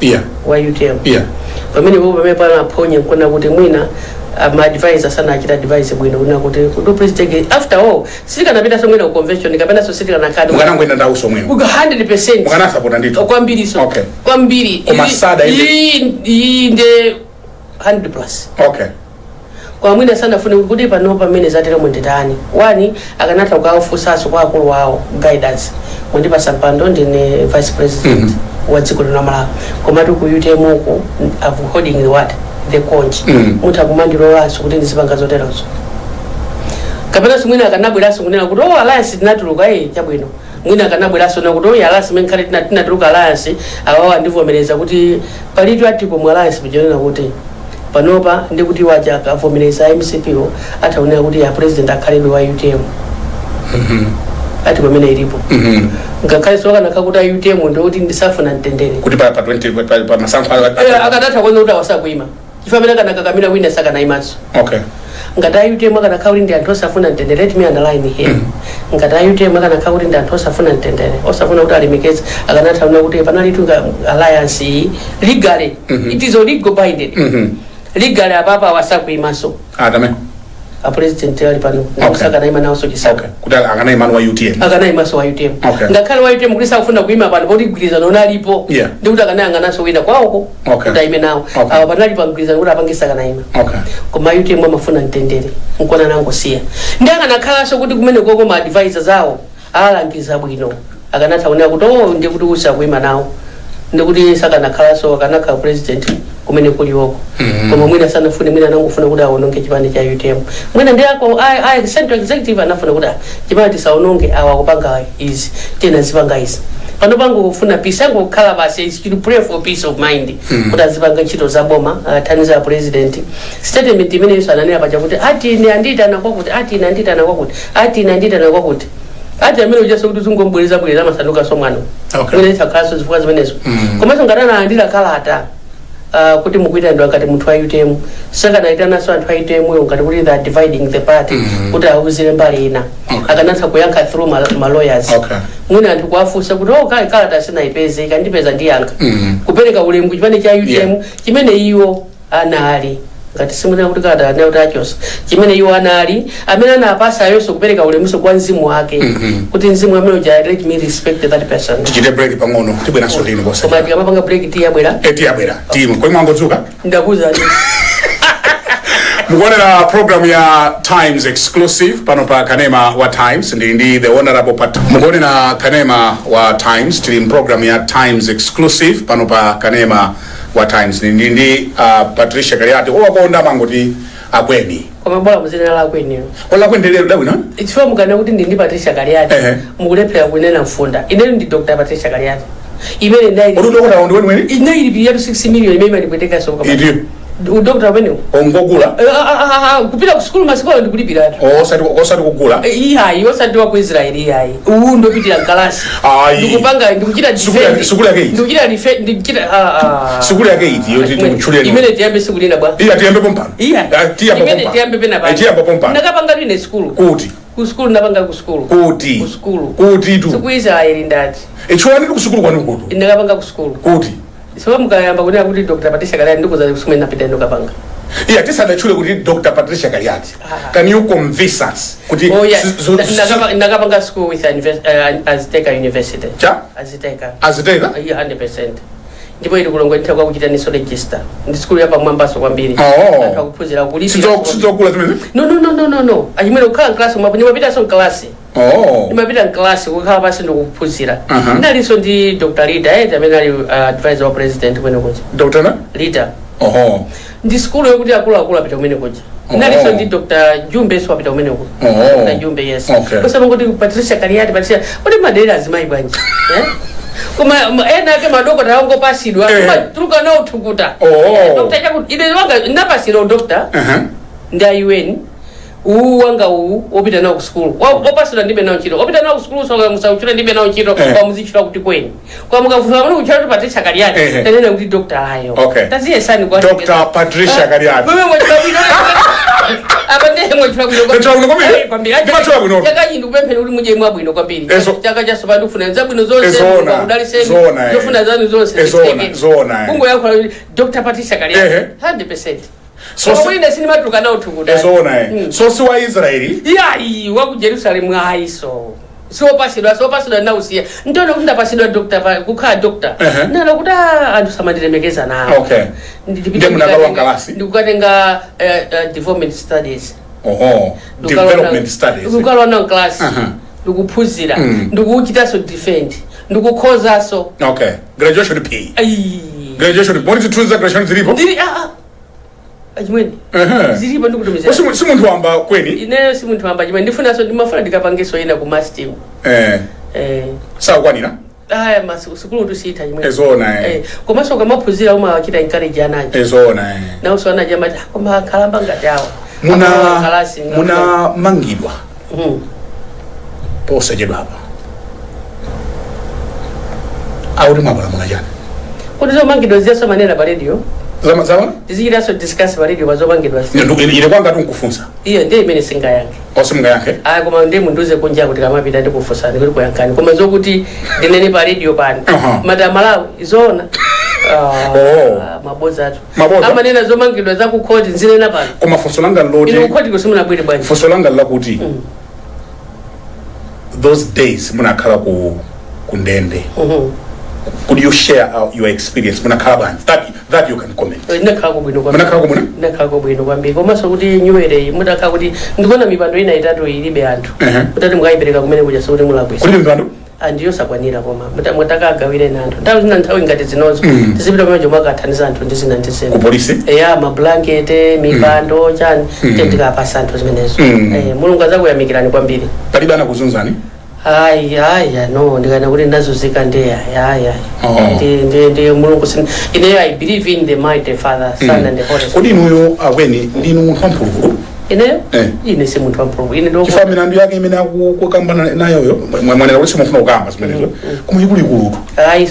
wa UTM pamene bo pamene pana ponya nkona kuti mwina my advisor sana achita advice bwino kuna kuti do please take it after all sika napita somwe na convention kapena so sika na card mukana ngoenda ndawo somwe uga 100% mukana support ndito kwambiri so kwambiri kumasada inde 100+ kwa mwina sana fune kuti pano pamene zatera mwendetani wani akanatha kukafusaso kwa akulu wao guidance mundi pasampando ndine vice president wa dziko la Malawi komatu ku UTM uko holding the what the conch mutakumandiro waso kuti ndizipanga zoterazo kapena simwina akanabweraso kunena kuti alliance tinatuluka chabwino mwina akanabweraso na kuti alliance imene khale tinatuluka alliance awawa ndivomereza kuti palitu atipo mu alliance pichonena kuti panopa ndikuti waja akavomereza MCPO ataonera kuti ya president akhalebe wa UTM ati pamene ilipo ngakhale soka nakakuta UTM ndikuti ndisafuna mtendere kuti pa 20 pa masankho akadatha kwanza kuti awasakuima chifamene kana kakamira wina saka na imaso okay ngata UTM kana kauli ndi anthu osafuna mtendere, let me underline here ngata UTM kana kauli ndi anthu osafuna mtendere, osafuna kuti alemekeze akanathauna kuti panalitu alliance legally it is legal binding legally apapa awasakuimaso atame a president ali pano saka na imana oso chisaka kuti akana imana wa UTM akana imaso wa UTM ngakhale wa UTM kulisa kufuna kuima pano bodi gwirizano nalipo ndikuti akananga naso wina kwako kuti aime nawo awa panalipo gwirizano kuti apangisa kana ima koma UTM amafuna mtendere nkona nangosiya ndi akanakhalanso kuti kumene koko ma advisors zawo alangiza bwino akanathauna kuti ndikuti usakuima nawo ndikuti saka nakhalanso akanakha president kumene kuli woko koma mwina sanafune mwina anangofuna kuti aononge chipande cha UTM mwina ndi ako central executive anafuna kuti chipande tisaononge awa kupanga izi tena zipanga izi pano pangu kufuna peace yangu kukhala basi to pray for peace of mind kuti azipanga ntchito za boma athaniza president statement imene yesu ananena paja kuti ati ine anditana kwakuti ati ine anditana kwakuti ati ine anditana kwakuti ati amene ujaso kuti tungombwereza bwereza masanduka somwano mwina isakhalanso zifukwa zimenezo komanso ngatana andila kalata kuti mukuita ndo akati muthu wa UTM saka naitana so anthu a UTM yo ngati kuti they are dividing the party kuti awuzire mbali ina akanatha kuyankha through ma lawyers mwina anthu kuafusa kuti kala tasina ipeze ikandipeza ndiyankha kupereka ulemu chipande cha UTM chimene iwo anali ngati simuna kuti kada nayo tachos chimene iwo anali amene anapasa yonso kupereka ulemuso kwa mzimu wake kuti mzimu amene uja let me respect that person tichite break pang'ono tibwera so lino bosa koma tikamapanga break tiyabwera tiyabwera timu kwa mwangodzuka ndakuza mukuonera program ya Times exclusive pano pa Kanema wa Times ndi the honorable mukuonera Kanema wa Times tili program ya Times exclusive pano pa Kanema wa Times ndi Patricia Kaliati wakonda mangoti akweni koma bora muzina la kweni ola kwendelero dawe no ichifa mukana kuti ndi Patricia Kaliati mukulephera kunena mfunda ine ndi Dr. Patricia Kaliati imene ndai udokota ndi wene ine ili biliyatu 6 million imene ndipweteka so kama udokota wene ongogula kupita ku school masikola ndikulipira osati kugula iya osati wa ku Israel iya ndo pitira kalasi ndikupanga ndikuchita defend sukula yake ndikuchita defend ndikuchita sukula yake iti yoti tikuchuleni imene tiyambe sikulina bwa iya tiyambe pompano iya tiyambe pompano imene tiyambe pena bwa tiyambe pompano ndakapanga ndine school kuti ku school ndapanga ku school kuti ku school kuti tu ku Israel ndati echwani ku school kwani kuti ndakapanga ku school kuti so mukayamba kunena kuti Dr. Patricia Kaliati ndikuza kusumena napita ndokapanga yeah tisadachule kuti Dr. Patricia Kaliati can you convince us kuti ndakapanga school with Azteca University Azteca yeah 100% ndipo ili kulongwa nthaka kuchita niso register ndi school yapa mwambaso kwambiri anthu akuphunzira kulipira sizokula zimene no achimene ukhala class mwapo ndimapita so class ndimapita class kukhala pasi ndikuphunzira ndaliso ndi Dr. Rita amene ali advisor wa president kwene kuja Dr. Rita ndi school yokuti akulu apita kumene kuja ndaliso ndi Dr. Jumbe so apita kumene kuja Dr. Jumbe yes kusema kuti Patricia Kaliati kuti madera azimayi bwanji kuma ena yake madokota yango pasidwa tuluka nao tukuta doctor chakuti ine wanga napasiro doctor nda UN wanga opita nao ku school opasira ndibe nao chiro opita nao ku school so musauchira ndibe nao chiro kwa muzichira kuti kweni kwa mukafuza muri kuchira kuti Patricia Kaliati tanena kuti doctor ayo taziye sani kwa Dr. Patricia Kaliati wewe mwachira abande mwachira kwambiri chakaji ndikupemphera kuti muje mwabwino kwambiri chaka cha sopa ndikufuna nzabwino zonse udaliseni ndofuna zanu zonse kungo yakho Dr. Patricia Kaliati 100% so wina sinema tukana utukuda so si wa Israeli yayi wa ku Jerusalem aiso so pasidwa na usiya ntono kunda pasidwa Dr. kukha doctor nalo kuti anthu samandilemekeza nawo ndipite munakalo kalasi ndikukatenga development studies development studies ndikukalo na class ndikuphunzira ndikuchita so defend ndikukhoza so graduation P graduation point to choose graduation zilipo Ajimweni. Zilipo ndikutumizira. Si muntu wamba kweni? Ineyo si muntu wamba ajimweni. Ndimafuna ndikapangeso ina ku master. Sawa kwanira? Aya masukulu tusita ajimweni. Ezona Komaso kamapuzira uma wakita encourage anaje. Ezona Na usona jama koma kalamba ngatawa. Muna mangidwa. Posa jedwa hapa. Auri mabala muna jana. Kudizo mangidwa ziaso manena pa radio. Zama? Tizikira so discuss pa radio bazo mangidwa. Ile kwanga tunkufunza. Iyo ndiye imene singa yake. Osimga yake? Koma ndiye munduze kunja kuti kamapita ndikufunsa ndikuti kuyankani. Koma zokuti ndinene pa radio pano. Madamala izona. Maboza atu. Amanena zomangidwa za ku court nzinena pano. Koma funso langa loti. Ino court kusimuna bwere bwanji. Funso langa lakuti. Those days munakhala ku ndende. Could you share your experience munakhala bwanji that you can comment? Nakhala kubwino kwa. Munakhala kubwino? Nakhala kubwino kwambiri. Komanso kuti nyuwere mutakhala kuti ndikona mipando ina itatu ilibe anthu. Mutati mukayipereka kumene kuja sokuti mulabwisa. Kuti mipando? Andiyo sakwanira koma mutaka agawire nanthu. Nthawi zina nthawi ngati zinozo. Tizipita pamene mwakathandiza anthu ndi zina ndi zina. Ku polisi? Ma blanket, mipando, chani. Tikapasa anthu zimenezo. Mulungu azakuyamikirani kwambiri. Palibe anakuzunzani? No, ndikana kuti ndazuzika ndeya. Ndi mulungu sin. I believe in the mighty Father, Son and the Holy Spirit. Kodi inuyo akweni ndinu munthu wampulukulu? Ine si munthu wampulukulu. Ine ndo chifukwa milandu yake imene akukamba nayoyo mwanena kuti simufuna kukamba zimenezo koma ikuluikulutu.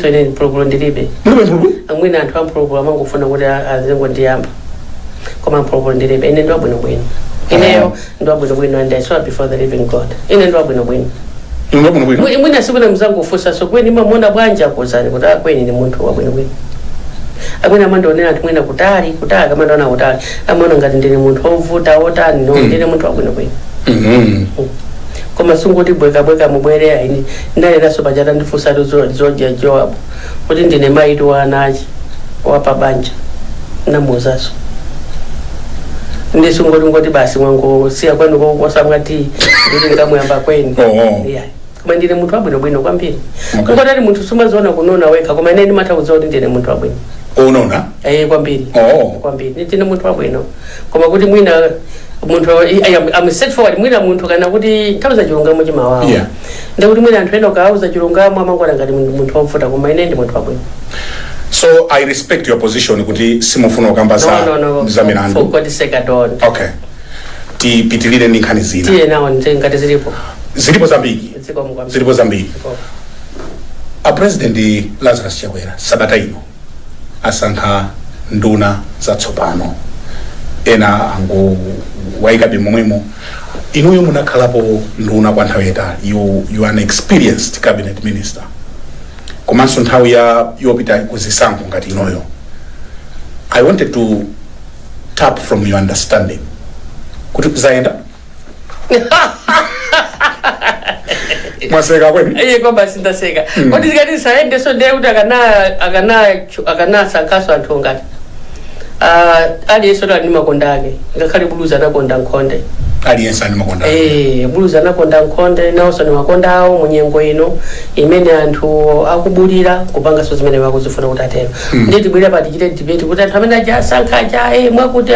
So ine mpulukulu ndilibe. Mulibe mpulukulu? Amwina anthu ampulukulu amangofuna kuti azengo ndiyamba. Koma mpulukulu ndilibe. Ine ndo abwinobwino. Ineyo ndo abwinobwino and I saw before the living God. Ine ndo abwinobwino. Mwina sikuna mzangu ufusa so kweni mamona bwanja kuzani kuti kweni ni munthu wabwinobwino. Amwina mandonena ati mwina kutali kama ndona kutali amona ngati ndine munthu ovuta otani no ndine munthu wabwinobwino. Koma sungoti bweka mubwere ayi ndale naso bajata ndifusa zoja Joab kuti ndine mayitu wanachi wapa banja namuzaso. Ndisungoti ngoti basi mwangu siya kwanu kosamwati ndiri ngamuyamba kweni. Koma ndine munthu wabwinobwino kwambiri. Ngoti munthu sumazoona kunona wekha koma ine ndimatauza kuti ndine munthu wabwino. Unaona? Kwambiri. Kwambiri. Ndine munthu wabwino. Koma kuti mwina munthu I'm set forward mwina munthu kana kuti nthawi za chilungamo chimawawa. Ndikuti mwina anthu ena ukauza chilungamo amangona ngati munthu wovuta koma ine ndi munthu wabwino. So I respect your position kuti simufuna kukamba za milandu. For God's sake don't. Okay. Tipitilire ndi nkhani zina. Tiye nawo ngati zilipo. Zilipo zambiri. A President Lazarus Chakwera Sabata ino asankha nduna zatsopano ena ango waika bimomwemo inuyo munakhalapo nduna kwa nthawi yayitali. You are an experienced cabinet minister. Komanso nthawi yopita kuzisankho ngati inoyo. I wanted to tap from your understanding. Kuti zaenda? Mwaseka kweli? Kwamba sindaseka. Kodi zikati saende so ndiye kuti akana sankaso anthu ngati. Aliyense ali makonda ake. Ngakhale buluza anakonda nkhonde. Aliyense ali makonda. Buluza anakonda nkhonde nawso ni makonda awo munyengo ino imene anthu akubulira kupanga so zimene wakuzifuna kuti atero. Nditi bwera pa tichite debate kuti anthu amene aja sankha aja mwakuti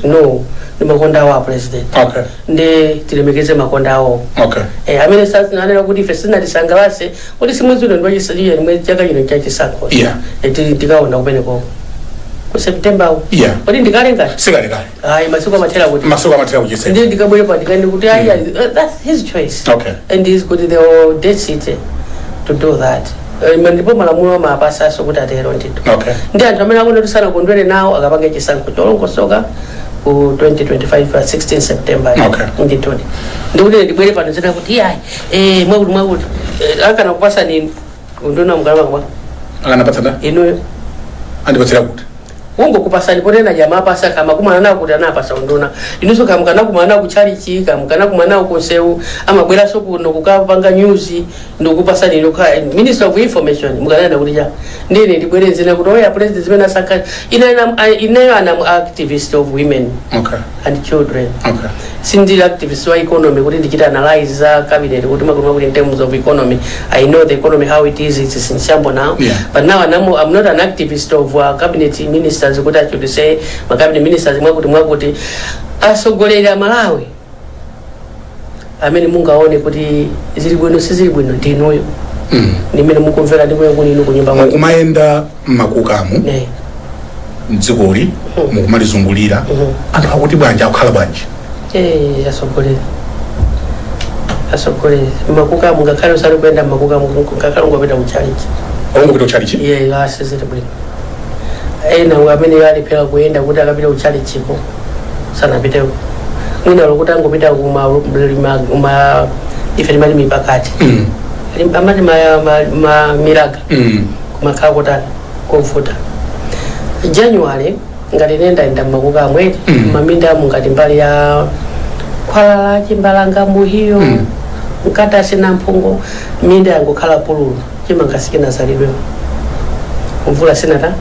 no ni makonda awo a president. Okay. Ndi tilemekeze makonda awo. Okay. Amene sasa anena kuti ife sina tisangalase kuti simwezi uno ndo chisaliye nimwe chaka chino chachisankho. Tikaona kumene koko. Ku September. Kodi ndikalenga? Sikalekale. Masuku amathera kuti. Masuku amathera kuti. Ndi ndikabwera pa ndikandi kuti that's his choice. Okay. And he's got the audacity to do that. Ndipo malamulo amapasa so kuti atero ndito. Okay. Ndi anthu amene akuti tusana kondwere nawo akapanga chisankho cholongosoka ku 2025 16 September. Okay. Nditoni. Ndikuti ndibwere pano zina kuti mwakuti akana kupasa nini ndona mgalama kwa. Akana patanda? Ino andipatira kuti. Wongo kupasani potena jamaa pasa kama kumana nawo kuti anapasa ndona. Inuso kamkana kumana ku chalichi kamkana kumana ku Nseu amabwera so kuno kukapanga news ndokupasani ino Minister of Information mukanana kuti ja ndine ndibwere zina kuti oya president zimene saka ine ana activist of women. Okay. And children. Okay. Sindi activist wa economy kuti ndichita analyze za cabinet kuti makuru kuti in terms of economy I know the economy how it is, it's in shambles now. But now I'm not an activist of cabinet minister ministers kuti achotse ma cabinet ministers mwakuti asogolera Malawi amene mungaone kuti zili bwino sizili bwino ndinuyo nimene mukumvera ndi kuya kunino kunyumba kwake mukumayenda makukamu mdzikoli mukumalizungulira anthu akuti bwanji akukhala bwanji asogolera makukamu ngakhale usali kuyenda makukamu ngakhale ungopita kuchalichi asizili bwino ena amene alipera kuyenda kuti akapita kuchalichiko sanapiteko mwina lokuti angopita kuma ife limalimi pakati amati miraga kumakhala kutani kovuta January ngati nenda makuka mweti maminda mungati mbali ya Kwalala Chimbalanga Muhiyo mkata sina mpungo minda yangu khala pululu chimangasikina salidwe mvula sina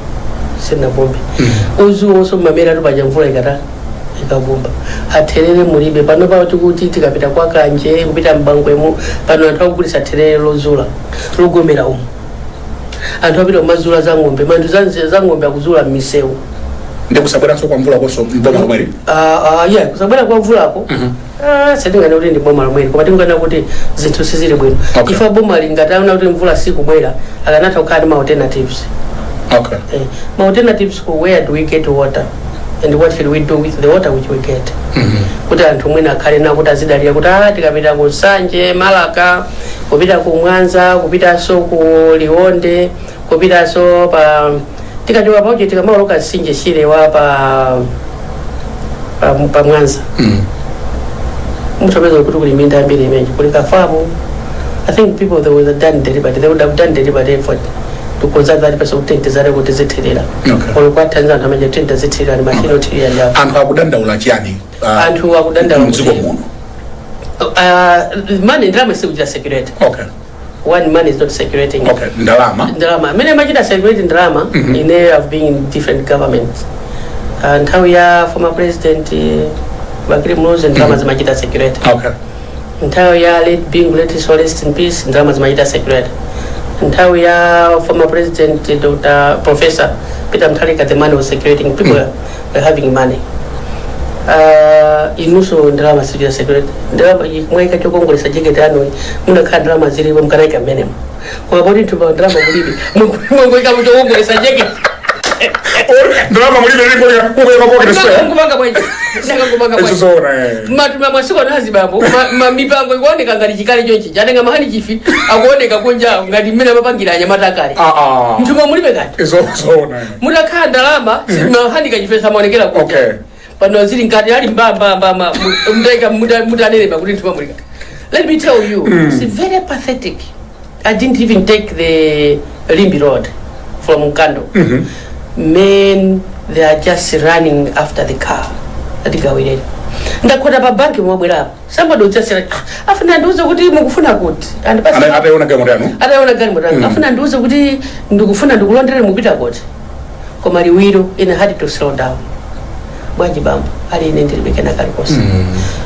bombe uzu oso mamera tupaja mvula ikavumba athelele mulibe pano pa kuti tikapita kwa kanje kupita mbangwemo pano anthu akugulisa athelele lozula logomera anthu apita mazula za ng'ombe mandu za ng'ombe akuzula m'misewu ndikusabwera so kwa mvula koso mboma lomweli kusabwera kwa mvula ko sedingana kuti ndi boma lomweli koma tingana kuti zinthu sizili bwino ifa boma lingataona kuti mvula sikumwera akanatha kukhala ma alternatives ma alternatives where do we get water and what should we do with the water which we get kuti anthu mwina akhale na kuti azidalira kuti tikapita ku Nsanje Malaka kupita ku Mwanza kupita so ku Liwonde kupita so pa tikatiwa pauje tikamaloka Sinje Shile wa pa Mwanza mutapeza kuti kuli minda mbili imeji kuli kafamu. I think people they would have done deliberate, they would have done deliberate effort to conserve that person tent zare kuti zithirira olukwa Tanzania amaje tent zithirira ni machine thirira ya anthu akudandaula chani anthu akudandaula muziko muno money ndalama si kuja security one man is not securating ndalama mene machida security ndalama in area of being in different governments and how ya former president Bakiri Mlozi ndalama zimachida security and how ya late being rest in peace ndalama zimachida security and how ya former president Dr. Professor Peter Mutharika, the man was securating people were having money inuso ndalama sijida security ndalama mweka chokongolesa jeketano muna kha ndalama zili mukanaika menemo kwa bodi tuba ndalama mulibi mweka chokongolesa jeketano ndalama mulibi lipo ya kuweka pocket square ngumanga bwenje ngumanga bwenje matuma mwasiko nazi babo mipango ikuoneka ngati chikale chonchi chanenga mahani chifi akuoneka kunja ngati mmene mapangira anyamata kale mtuma mulibe kati izozona mutakha ndalama mahani kachifesa maonekera kunja pano zili ngati ali mbamba mutaika mutanere pakuti ntuma mulika. Let me tell you, it's very pathetic. I didn't even take the Limbi Road from Mkando. Men, they are just running after the car. Atigawire. Ndakwenda pa banki mwabwera. Somebody will just say, afuna nduze kuti mukufuna kuti. Ataona gari motano. Ataona gari motano. Afuna nduze kuti ndikufuna ndikulondere mupita kuti. Koma liwiro ina hard to slow down. Bwanji bambo ali inendelebeke na kalikosa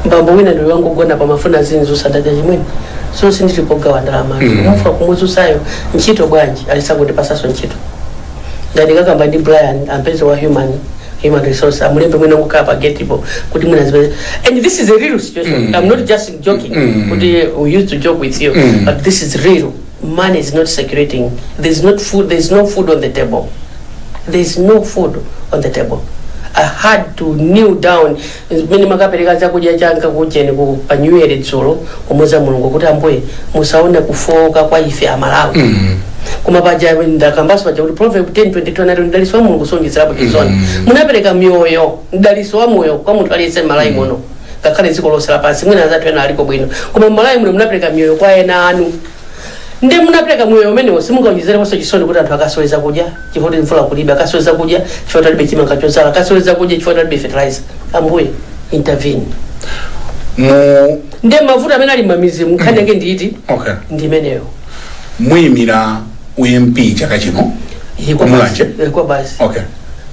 mbambo wina ndio wangu gona pa mafuna zinzu sandaja chimwene so sindilipoga wandalama mufa kumuzusayo nchito bwanji alisakuti pasaso nchito ndani kakamba ndi Brian ampenzi wa human resource amulembe mwina ngukapa getipo kuti mwina zibe. And this is a real situation. I'm not just joking. We used to joke with you, but this is real. Money is not circulating. There's no food on the table. There's no food on the table. I had to kneel down mini makapereka chakudya changa kucheni kupanywere dzolo kumuza mulungu kuti ambuye musaona kufoka kwa ife amalawi kuma paja ndakambaso paja kuti Proverb 10:22 nari ndaliso wa mulungu sonjezerapo chizona munapereka mioyo ndaliso wa moyo kwa munthu aliyese malawi muno ngakhale dziko lonse lapansi mwina azathu ena aliko bwino koma malawi muno munapereka mioyo kwa ena anu ndi munapereka moyo umene simungaonjezere koso chisoni kuti anthu akasoweza kudya chifukwa mvula kulibe akasoweza kudya chifukwa talibe chimanga chozala akasoweza kudya chifukwa talibe fertilizer ambuye intervene ndi mavuto amene ali mamizi mukhanenge nditi ndi meneyo mwimira UMP chaka chino kwa basi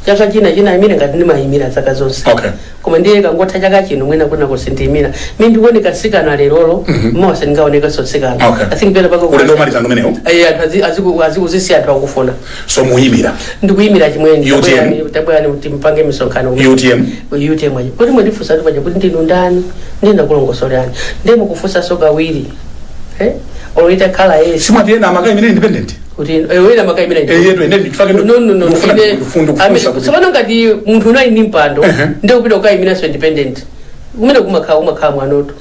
chaka china imira ngati ndimayimira zaka zonse. Okay. Koma ndiye kangotha chaka chino mwina kuna kusindimira mimi ndikuoneka sikana lerolo mose ndingaoneka sosikana. Okay. I think pera pako ule ndo maliza ngomenewo azikuzisi anthu akufuna so muyimira ndikuyimira chimweni UTM tabwani kuti mpange misonkhano UTM ayi kuti mwandifusa kuti kuti ndinu ndani ndina kulongosolani ndemo kufusa so kawiri oita kala yesi simati ena makayimira independent kuti wena makayimira yetu ende ndifake no sabana ngati munthu unayi ndi mpando ndio kupita ukayimira so independent kumene kumakhala mwanoto.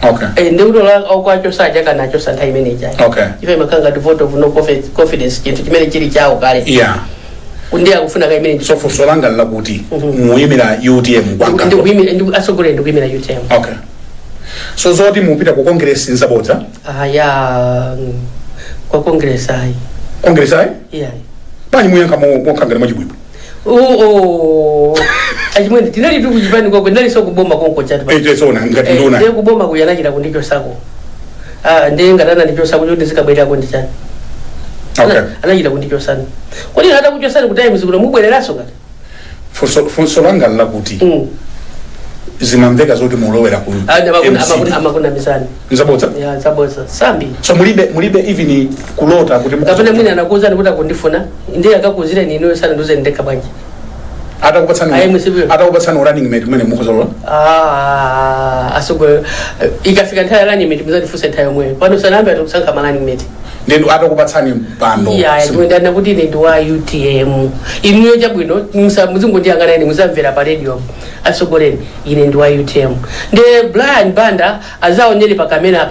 Okay. Ndeutola okwacho saja kana cho santa manager. Okay. Ife makanga the vote of no confidence kintu kimene chili chawo kale. Yeah. Kundia kufuna ka imene so for solanga la kuti muyimira UTM kwanga. Ndi asogole ndikuyimira UTM. Okay. So zoti mupita ku congress nzabodza? Ya kwa congress ai. Congress ai? Yeah. Pani muyanka mo kangana majibwibu. Ajimwe tinali tu kujipani kwa ndali so kuboma konko chat. Sona ngati ndona. Ndiye kuboma kuyanakira kundicho sako. Ndiye ngatana ndicho sako ndi zikabwera ko ndichani. Okay. Anachita kundicho sana. Kodi hata kucho sana kutayi muzikuno mubwereraso ngati. For solanga la kuti. Zimamveka zoti mulowera ku. Amakuna misani. Nzabodza? Yeah, nzabodza. Sambi. So mulibe even kulota kuti kapena mwina anakuza ndikuta kundifuna ndiye akakuzira nino sana nduze ndeka banje. Atakupatsana running mate mwene mukhozolola? Asogwe ikafika nthawi running mate muzandifunsa nthawi mwe. Pano sanambe atukusankha running mate. Ndendo atakupatsani pano. Yeah, ndenda kuti ndi wa UTM. Iniyo chabwino muzungu ndi angana ine muzamvera pa radio. Asogoleni ine ndi wa UTM. Nde Brian Banda azaonyere pa kamera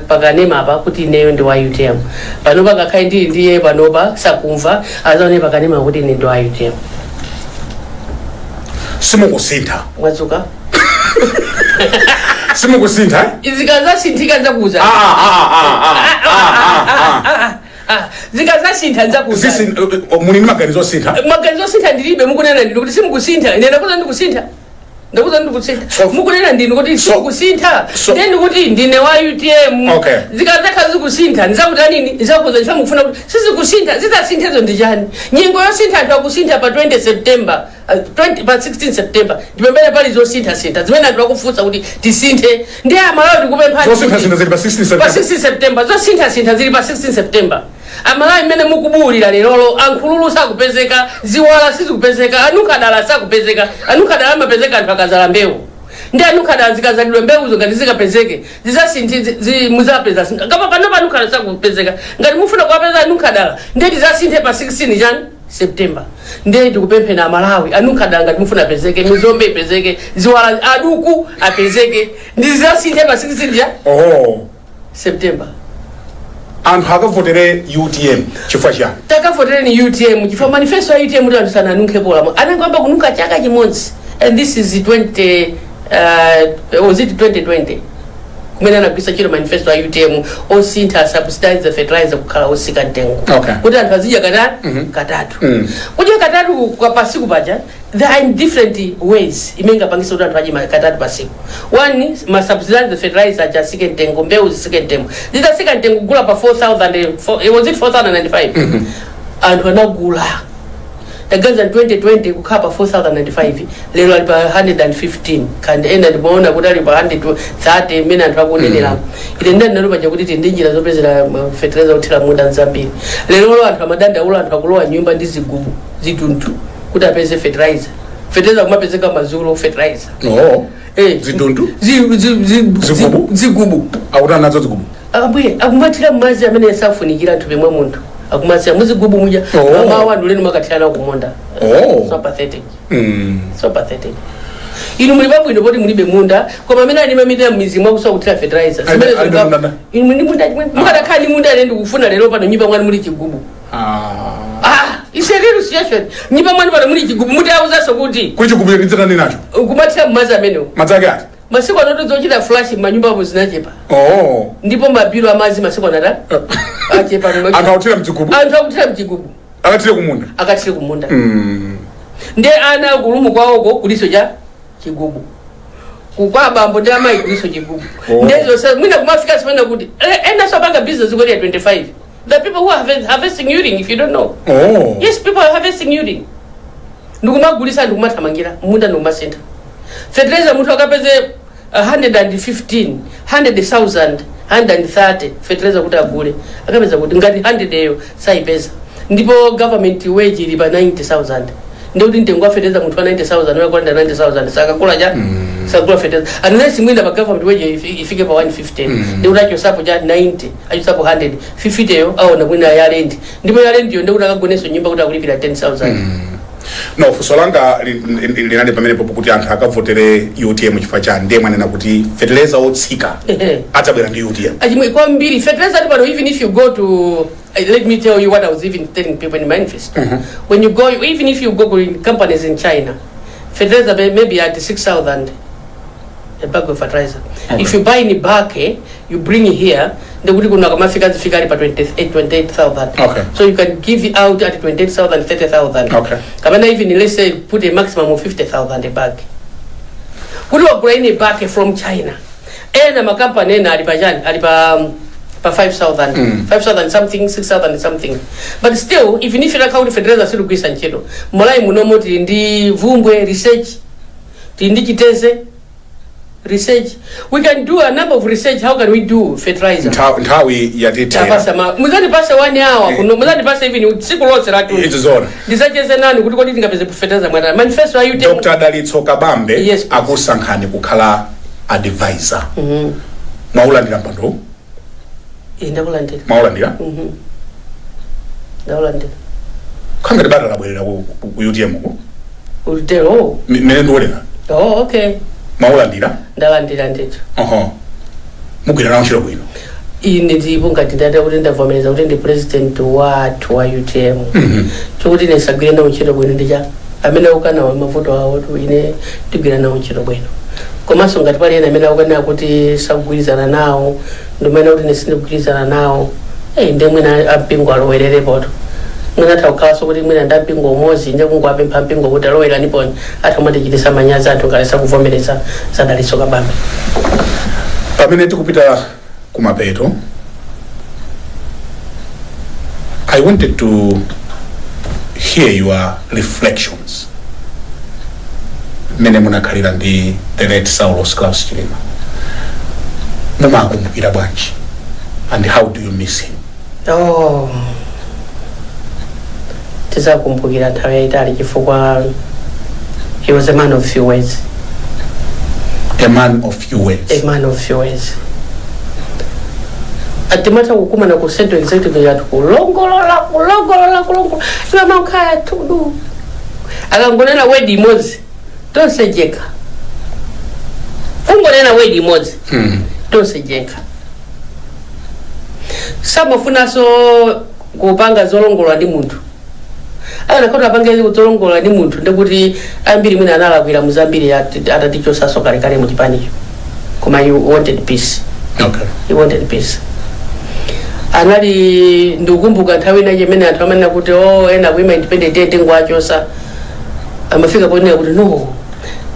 pakanema apa kuti ineyo ndi wa UTM. Pano pakakhala ndiye panopa sakumva azaonyere pakanema kuti ine ndi wa UTM. Simukusintha mwazuka simukusintha izikaza sinthika nzakuza zikaza sintha nzakuza sisi muni maganizo sintha ndilibe mukunena ndino kuti simukusintha nenda kuza ndikusintha ndakuza ndikusintha mukunena ndino kuti simukusintha ndeni kuti ndine wa UTM zikaza kazikusintha nzakuta nini nzakuza ndifa mukufuna kuti sisi kusintha zizasinthezo ndijani nyingo yosintha anthu akusintha pa 20 September pa 16 September ndipembele pali zosintha zimene anthu akufunsa kuti tisinthe ndi amalawi ndikupempha zosintha zili pa 16 September zosintha zili pa 16 September amalawi mmene mukubulira lerolo ankhululu sakupezeka ziwala sizikupezeka anukadala sakupezeka anukadala amapezeka anthu akazala mbewu ndi anukadala zikazalidwa mbewu ngati zikapezeke zizasinthi muzapeza kapa pano panukadala sakupezeka ngati mufuna kuwapeza anukadala ndi tizasinthe pa 16 Jan September ndiye ndikupemphe na Malawi anukadala ngati mufuna apezeke mizombe ipezeke ziwala aduku apezeke ndizasinthe pa 16 Jan September. And hakavotere UTM chifukwa cha takavotere ni UTM chifukwa manifesto ya UTM ndi sana nunke pola anangamba kunuka chaka chimodzi and this is 20 was it 2020 kumene nabisa chiro manifesto ya UTM osintha subsidize the fertilizer kukhala osika ntengo kuti anthu azidya katatu kudya katatu kwa pasiku paja there are different ways imenga pangisa kuti anthu adye katatu pasiku one ma subsidize the fertilizer ajasike ntengo mbewu zisike ntengo zidasika ntengo kugula pa 4000 was it 4095 anthu anagula Tagaza 2020 kukapa 4095 lero ali pa 115 kandi enda ndimaona kuti ali pa 130 mina anthu akunenera ile ndani nalo paja kuti tindinjira zopezera fertilizer uthira munda nzambiri lero anthu amadanda ulo anthu akulowa nyumba ndi zigubu zituntu kuti apeze fertilizer kumapezeka mazulo fertilizer zituntu zigubu akutana nazo zigubu abwe akumatira mazi amene yasafunikira anthu bemwe munthu akumatira muzigubu muja mama wandu lenu makatirana kumonda so pathetic so pathetic inu muli babwino poti mulibe munda koma amene ali mamita mizimu akusowa kutira fertilizer zimene zingaba inu muli munda mukadakhala ndi munda ndi kufuna lero pano nyumba mwanu muli chigubu it's a real situation nyumba mwanu pano muli chigubu muti auzaso kuti kuli chigubu nditsatani nacho kumatira mazi amenewo madzake ati masiku anoto zochita flash manyumba apo zinachepa ndipo mabilo amazi masiku anata achepa akautira mchigubu anthu akutira mchigubu akatire kumunda ndi ana kulumu kwawoko kuliso cha chigubu kukwa bambo ndi amayi kuliso chigubu ndezo sa mwina kumafika simana kuti ena sapanga business kuti ya 25 The people who are harvesting urine, if you don't know. Oh. Yes, people are harvesting urine. Ndugumagulisa ndugumatamangira munda ndugumacenta. Fertilizer mtu akapeze 115, 100,000, 130 fertilizer kuti agule. Akapeza kuti ngati 100 eyo saipeza. Ndipo government wage ilipa 90,000. Ndio kuti ndengwa fertilizer mtu 90,000 wewe kwenda 90,000 sakakula ja. Sakula fertilizer. Unless mwinda ba government wage ifike pa 150. Ndio unacho sapo ja 90, acho sapo 100. 50 eyo au na mwina ya rent. Ndipo ya rent yo ndio utakagoneso nyumba kuti akulipira 10,000. No, fusolanga linali pamene popo kuti anthu akavotere UTM chifukwa cha ndiye manena kuti fertilizer otsika atabwera ndi UTM. Ajimwe kwa mbiri fertilizer ndipo even if you go to let me tell you what I was even telling people in manifesto. When you go, even if you go in companies in China, fertilizer maybe at 6,000 a bag of fertilizer. Okay. If you buy in bulk, you bring it here, they would go to figure pa 28,000. Okay. So you can give it out at 28,000, 30,000. Okay. Come even let's say put a maximum of 50,000 a bag. Would you bring a bag from China? And a company na alipa 5,000, 5,000 something, 6,000 something. But still, even if you account fertilizer still go sanchelo. Molai munomo tindi vumbwe research, tindi kiteze research. We can do a number of research. How can we do fertilizer? Ntawi ya detail. Muzani pasa 1 hour. Kuno muzani pasa even siku lote ratu. It's zona. Disacheze nani kuti kodi tingapeze fertilizer mwata. Manifesto ayu temu. Dr. Dalitso Kabambe yes, akusankhani kukhala advisor. Maulandira mpando? Ndakulandira. Maulandira? Ndakulandira. Kangati bada labwerera ku UTM ko? Ulitero. Mene ndolera. Oh, okay. Maulandira? Ndalandira ndito. Mugwira nawo chiro bwino. Ine ndipo ngati ndada kuti ndavomereza kuti ndi president wa UTM. Chokuti nesagwira nawo chiro bwino ndija. Amene ukana wa mavuto awo ine tigwira nawo chiro bwino. Komanso ngati pali ena amene ukana kuti sagwirizana nawo ndomene kuti nesindikugwirizana nawo. Ndemwena apingo alowerere poto. Mwina taukhaso kuti mwina ndapingo umozi nje kungwapempha mpingo kuti alowera niponi atamati chitisa manyazi anthu kalesa kuvomereza Dalitso Kabambe. Pamene tikupita kumapeto, I wanted to hear your reflections. Mene munakhalira ndi the late Saulos Klaus Chilima. Mumakumbukira bwanji, and how do you miss him? Tizakumbukira nthawi yayitali chifukwa he was a man of few words. A man of few words. A man of few words. Atimata kukumana ku central executive yatu kulongolola. Iwa maukaya tudu. Akangonena wedi mozi. Tonsejeka. Ungonena wedi mozi. Tonsejeka. Samafuna so kupanga zolongolwa ndi munthu. Nakota pangezi kutolongola ndi munthu ndekuti ambiri mwina analakwira muzambiri atatichosaso kalekale mu chipanicho. Koma you wanted peace. Okay. He wanted peace. Anali ndikukumbuka nthawi ina chimene anthu amanena kuti ena kuima independent ngwachosa. Amafika ponena kuti no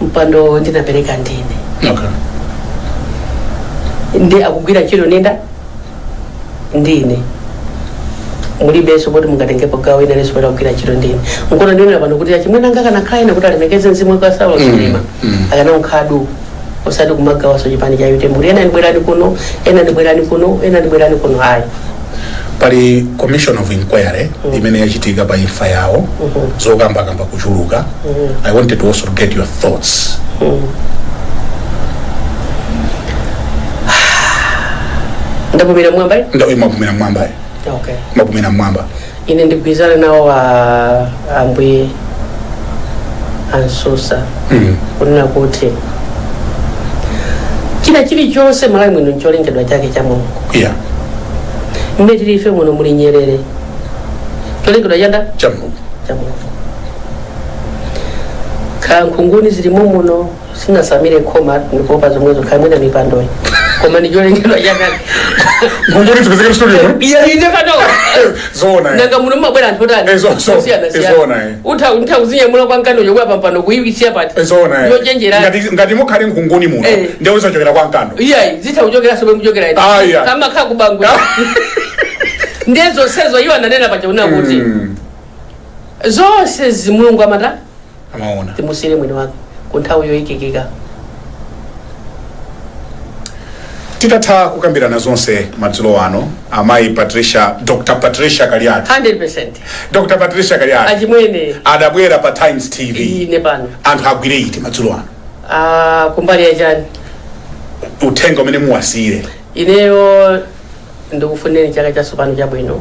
mpando ndinapereka ndine. Okay. Ndi akugwira ntchito nenda ndine. Mulibeso kuti mungatengepo gawo ina leso pera kugwira ntchito ndine. Nkona ndionera pano kuti achimwena ngakana khala kuti alemekeze mzimu kwa Saulos Chilima. Akana unkhadu osati kumagawa so chipani cha UTM. Ena ndibwerani kuno, ena ndibwerani kuno, ena ndibwerani kuno hayi. Pali commission of inquiry imene yachitika pa imfa yawo zokamba kuchuluka. I wanted to also get your thoughts. Ndapumira mwamba? Mapumira mwamba. Okay. Mapumira mwamba. Ine ndigwizana nawo ambwe ansusa. Kunena kuti china chilichonse Malawi mwino ncholengedwa chake cha Mulungu. Yeah. Mmene ife muno muli Nyerere. Cholengedwa chanda? Cha Mulungu. Cha Mulungu. Kankhunguni zilimo muno sinasamire khoma ndikopa zomwezo khamwena mipandoyi. Koma ni cholengedwa chanda. Ngongoni zikazeka studio. Yeah, you never know. Zona. Nanga muno mabwera anthu tani. Zona. Utha uzinye mulo kwa nkano yokwa pampano kuyiwisia pati. Zona. Yojenjera. Ngati mukhali ngongoni muno. Ndio uzochokera kwa nkano. Yeah, zitha uchokera sobe mujokera ine. Yeah. Kama kha kubangula. ndezo sezo iwa nanena pachauna kuti zonse zimulungu amata amaona timusire mwini wake kunthawi yoyikikika. Titatha kukambirana zonse madzulo ano amayi Dr. Patricia Kaliati 100%. Dr. Patricia Kaliati achimwene adabwera pa Times TV ine pano anthu agwire iti madzulo ano kumbali ya chani uthenga umene muwasire. Ineyo ndikufuneni chaka chatsopano chabwino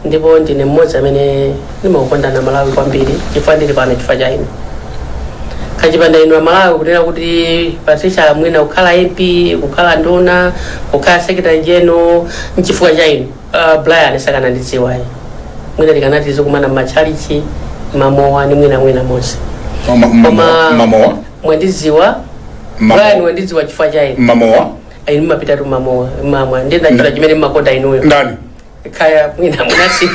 ndipo ndine mmodzi amene ndimakonda na Malawi kwambiri chifukwa ndili pano chifukwa cha inu kachipanda inu a Malawi kunena kuti Patricia mwina kukhala MP kukhala nduna kukhala secretary general nchifukwa cha inu. Brian sakanandidziwa mwina ndikanati zikumana machalichi mamowa ni mwina monse mamowa mwandidziwa Brian wandidziwa chifukwa cha inu mamowa inu mapita tu mamowa mama ndenda chila chimene makonda inuyo ndani kaya mwina si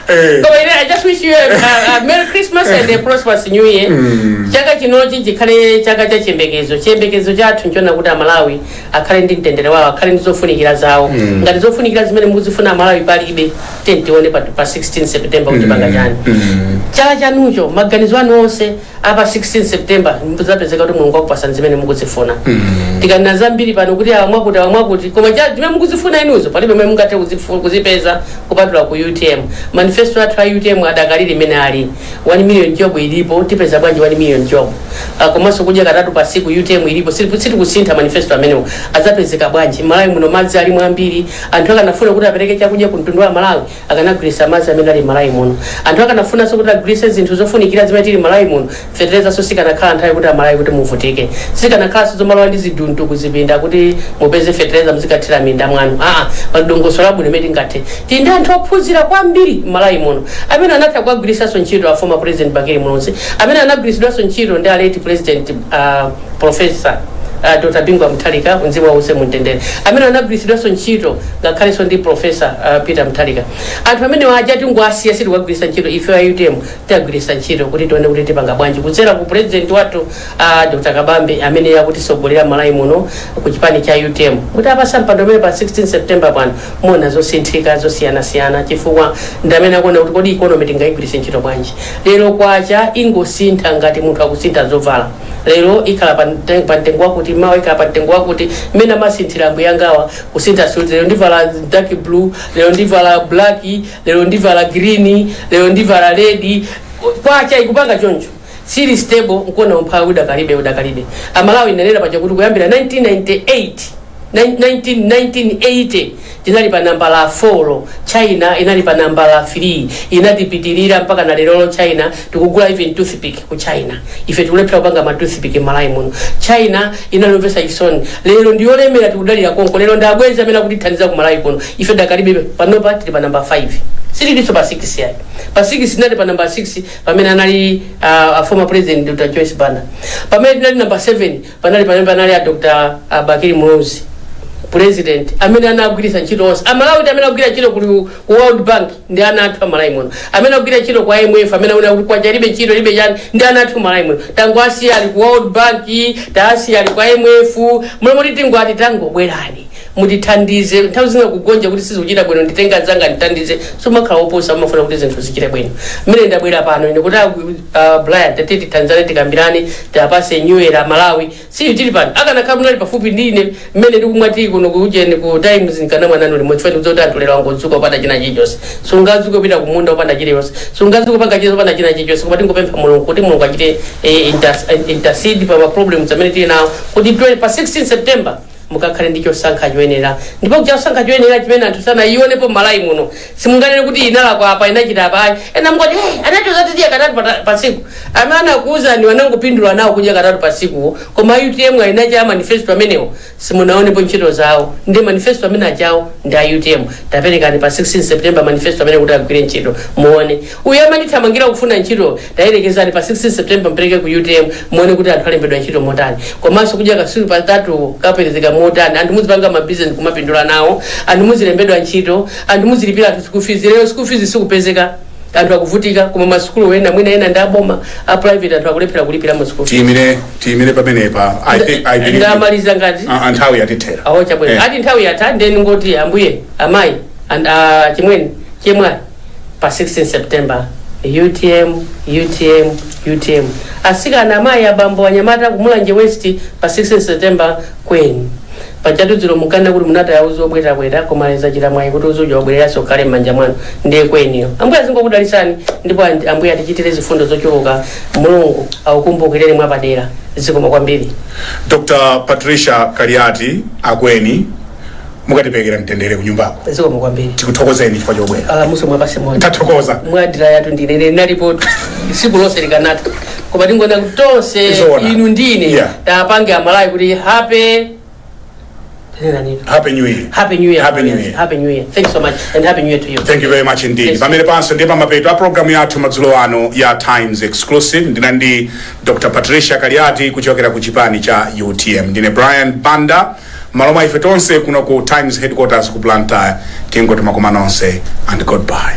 So I just wish you a Merry Christmas and a prosperous New Year. Chaka chinochi chikhale chaka cha chembekezo chathu nchona kuti Malawi akhale ndi mtendere wawo akhale ndi zofunikira zawo ngati zofunikira zimene muzifuna Malawi palibe tione pa 16 September kuti panga chani chaka chanucho maganizo anu onse apa 16 September muzapezeka kuti Mulungu akupasani zimene mukuzifuna tikanena zambiri pano kuti amwakuti koma zimene mukuzifuna inuzo palibe mwe mungathe kuzipeza kupatula ku UTM. Manifesto athu a UTM adakalili imene ali 1 million job ilipo tipeza bwanji 1 million job komanso kudya katatu pa siku UTM ilipo sitikusintha manifesto amenewo azapezeka bwanji Malawi muno madzi ali mwambiri anthu akanafuna kuti apereke chakudya ku mtundu wa Malawi akanagulisa madzi amene ali Malawi muno anthu akanafuna so kuti agulise zinthu zofunikira zimene tili Malawi muno fertilizer so sikanakhala nthawi kuti Malawi kuti muvutike sikanakhala so zomalowa ndi ziduntu kuzipinda kuti mupeze fertilizer muzikathira minda mwanu padongoso labwino limene tingathe tindi anthu ophunzira kwambiri Malawi muno amene anatha kuagulisa so ntchito a former president Bakiri Mulonzi amene anagulitsidwa so ntchito ndi late president Professor Dr. Bingwa Mutharika unzimu wause mutendere amene anagulitsidwa so ntchito ngakhale so ndi Professor Peter Mutharika anthu amene wajati ngwasiya siti kuagulitsa ntchito ife wa UTM tiagulitsa ntchito kuti tione kuti tipanga bwanji kudzera ku president wathu Dr. Kabambe amene yakuti sogolera Malawi muno ku chipani cha UTM kuti apasa mpando umene pa 16 September pano mona zosinthika zosiyana chifukwa ndamene akuona kuti kodi economy tingayigulitse ntchito bwanji lero kwacha ingosintha ngati munthu akusintha zovala lero ikhala pa mtengo wakuti mawa ikhala pa mtengo wakuti mmene amasinthira mbuyangawa kusintha suti lero ndivala dark blue lero ndivala black lero ndivala green lero ndivala red kwacha ikupanga choncho siri stable nkuona umphawi udakalibe Amalawi inanena pacha kuti kuyambira 1980 tinali pa namba la 4 China inali pa namba la 3 inatipitirira mpaka na lero China tikugula even toothpick ku China ife tikulephera kupanga ma toothpick Malawi muno China inalovesa isoni lero ndiyolemera tikudalira konko lero ndabweza amene kuti thandiza ku Malawi kuno ife dakalibe panopa tili pa namba 5 silidiso pa 6 yayi pa 6 inali pa namba 6 pamene anali former president Dr. Joyce Banda pamene inali namba 7 panali a Dr. Bakiri Mulonzi president amene anagwirisa ntchito onse Amalawi amene agwira ntchito ku World Bank ndi anathu a Malawi muno amene agwira ntchito kwa IMF amene akuti kwacha libe ntchito libe chani ndi anathu Malawi muno tango asiya ali ku World Bank tasiya ali kwa IMF mulomoti tingwati tangobwerani mutithandize nthawi zina kugonja kuti sizochita bwino nditenga zanga ndithandize so makhala oposa amafuna kuti zinthu zichite bwino mmene ndabwera pano ine kuti Brian tatiti Tanzania tikambirani tapase New Era Malawi si tili pano akanakhala munali pafupi ndine mmene ndikumwati kuno kujeni ku Times nkana mwananu limwe chifani kuzoti anthu lero angodzuka opanda china chilichonse sungazuke kupita kumunda opanda chilichonse sungazuke panga chilichonse opanda china chilichonse koma tingopempha Mulungu kuti Mulungu achite intercede pa problems amene tili nawo kuti pa 16 September mukakhale ndicho sankha choyenera ndipo kucha sankha choyenera chimene anthu sana ionepo Malawi muno simunganene kuti inala kwa apa inachita apa ena mngoti anachozatidia katatu pa siku amene akuuza ni wanangopindula nawo kudya katatu pa siku koma UTM ainacha manifesto amenewo simunaonepo ntchito zawo ndi manifesto amene achawo ndi UTM taperekani pa 16 September manifesto amene kuti agwire ntchito muone uyo amanithamangira kufuna ntchito tayerekezani pa 16 September mpereke ku UTM muone kuti anthu alembedwa ntchito motani komanso kudya kasuku patatu kaperezeka motani anthu muzipanga ma business kumapindula nawo anthu muzilembedwa ntchito anthu muzilipira school fees lero school fees sikupezeka anthu akuvutika koma masukulu wena mwina ena ndaboma a private anthu akulephera kulipira masukulu timire pamenepa I believe ndamaliza ngati nthawi yatithera aho chabwera ati nthawi yatha ndeni ngoti ambuye amayi and chimweni chemwa pa 16 September UTM asikana amayi abambo anyamata kumulanje West pa 16 September kweni pachatudziro mukana kuti munata yauzo bwera komaleza chira mwayi kuti uzoja wabwerera sokale manja mwanu ndiye kweniyo ambuye azingokudalisani ndipo ambuye atichitire zifundo zochuluka mulungu akukumbukireni mwapadera zikoma kwambiri. Dr. Patricia Kaliati akweni mukatipekera mtendere kunyumbako zikoma kwambiri tikuthokozeni chifukwa chobwera muso mwapase moyo tathokoza mwadira yatu ndine nalipoti siku lonse likanata koma tingona kutonse inu ndine tapange amalayi kuti happy New Year. Happy New Year. Thank you so much and Happy New Year to you. Thank you very much indeed. Yes. Pamene panso ndi pamapeto a program yathu madzulo ano ya Times Exclusive ndinandi Dr. Patricia Kaliati kuchokera ku chipani cha UTM. Ndine Brian Banda. Maloma ife tonse kuno ku Times Headquarters ku Blantyre. Tingoti makoma nonse and goodbye.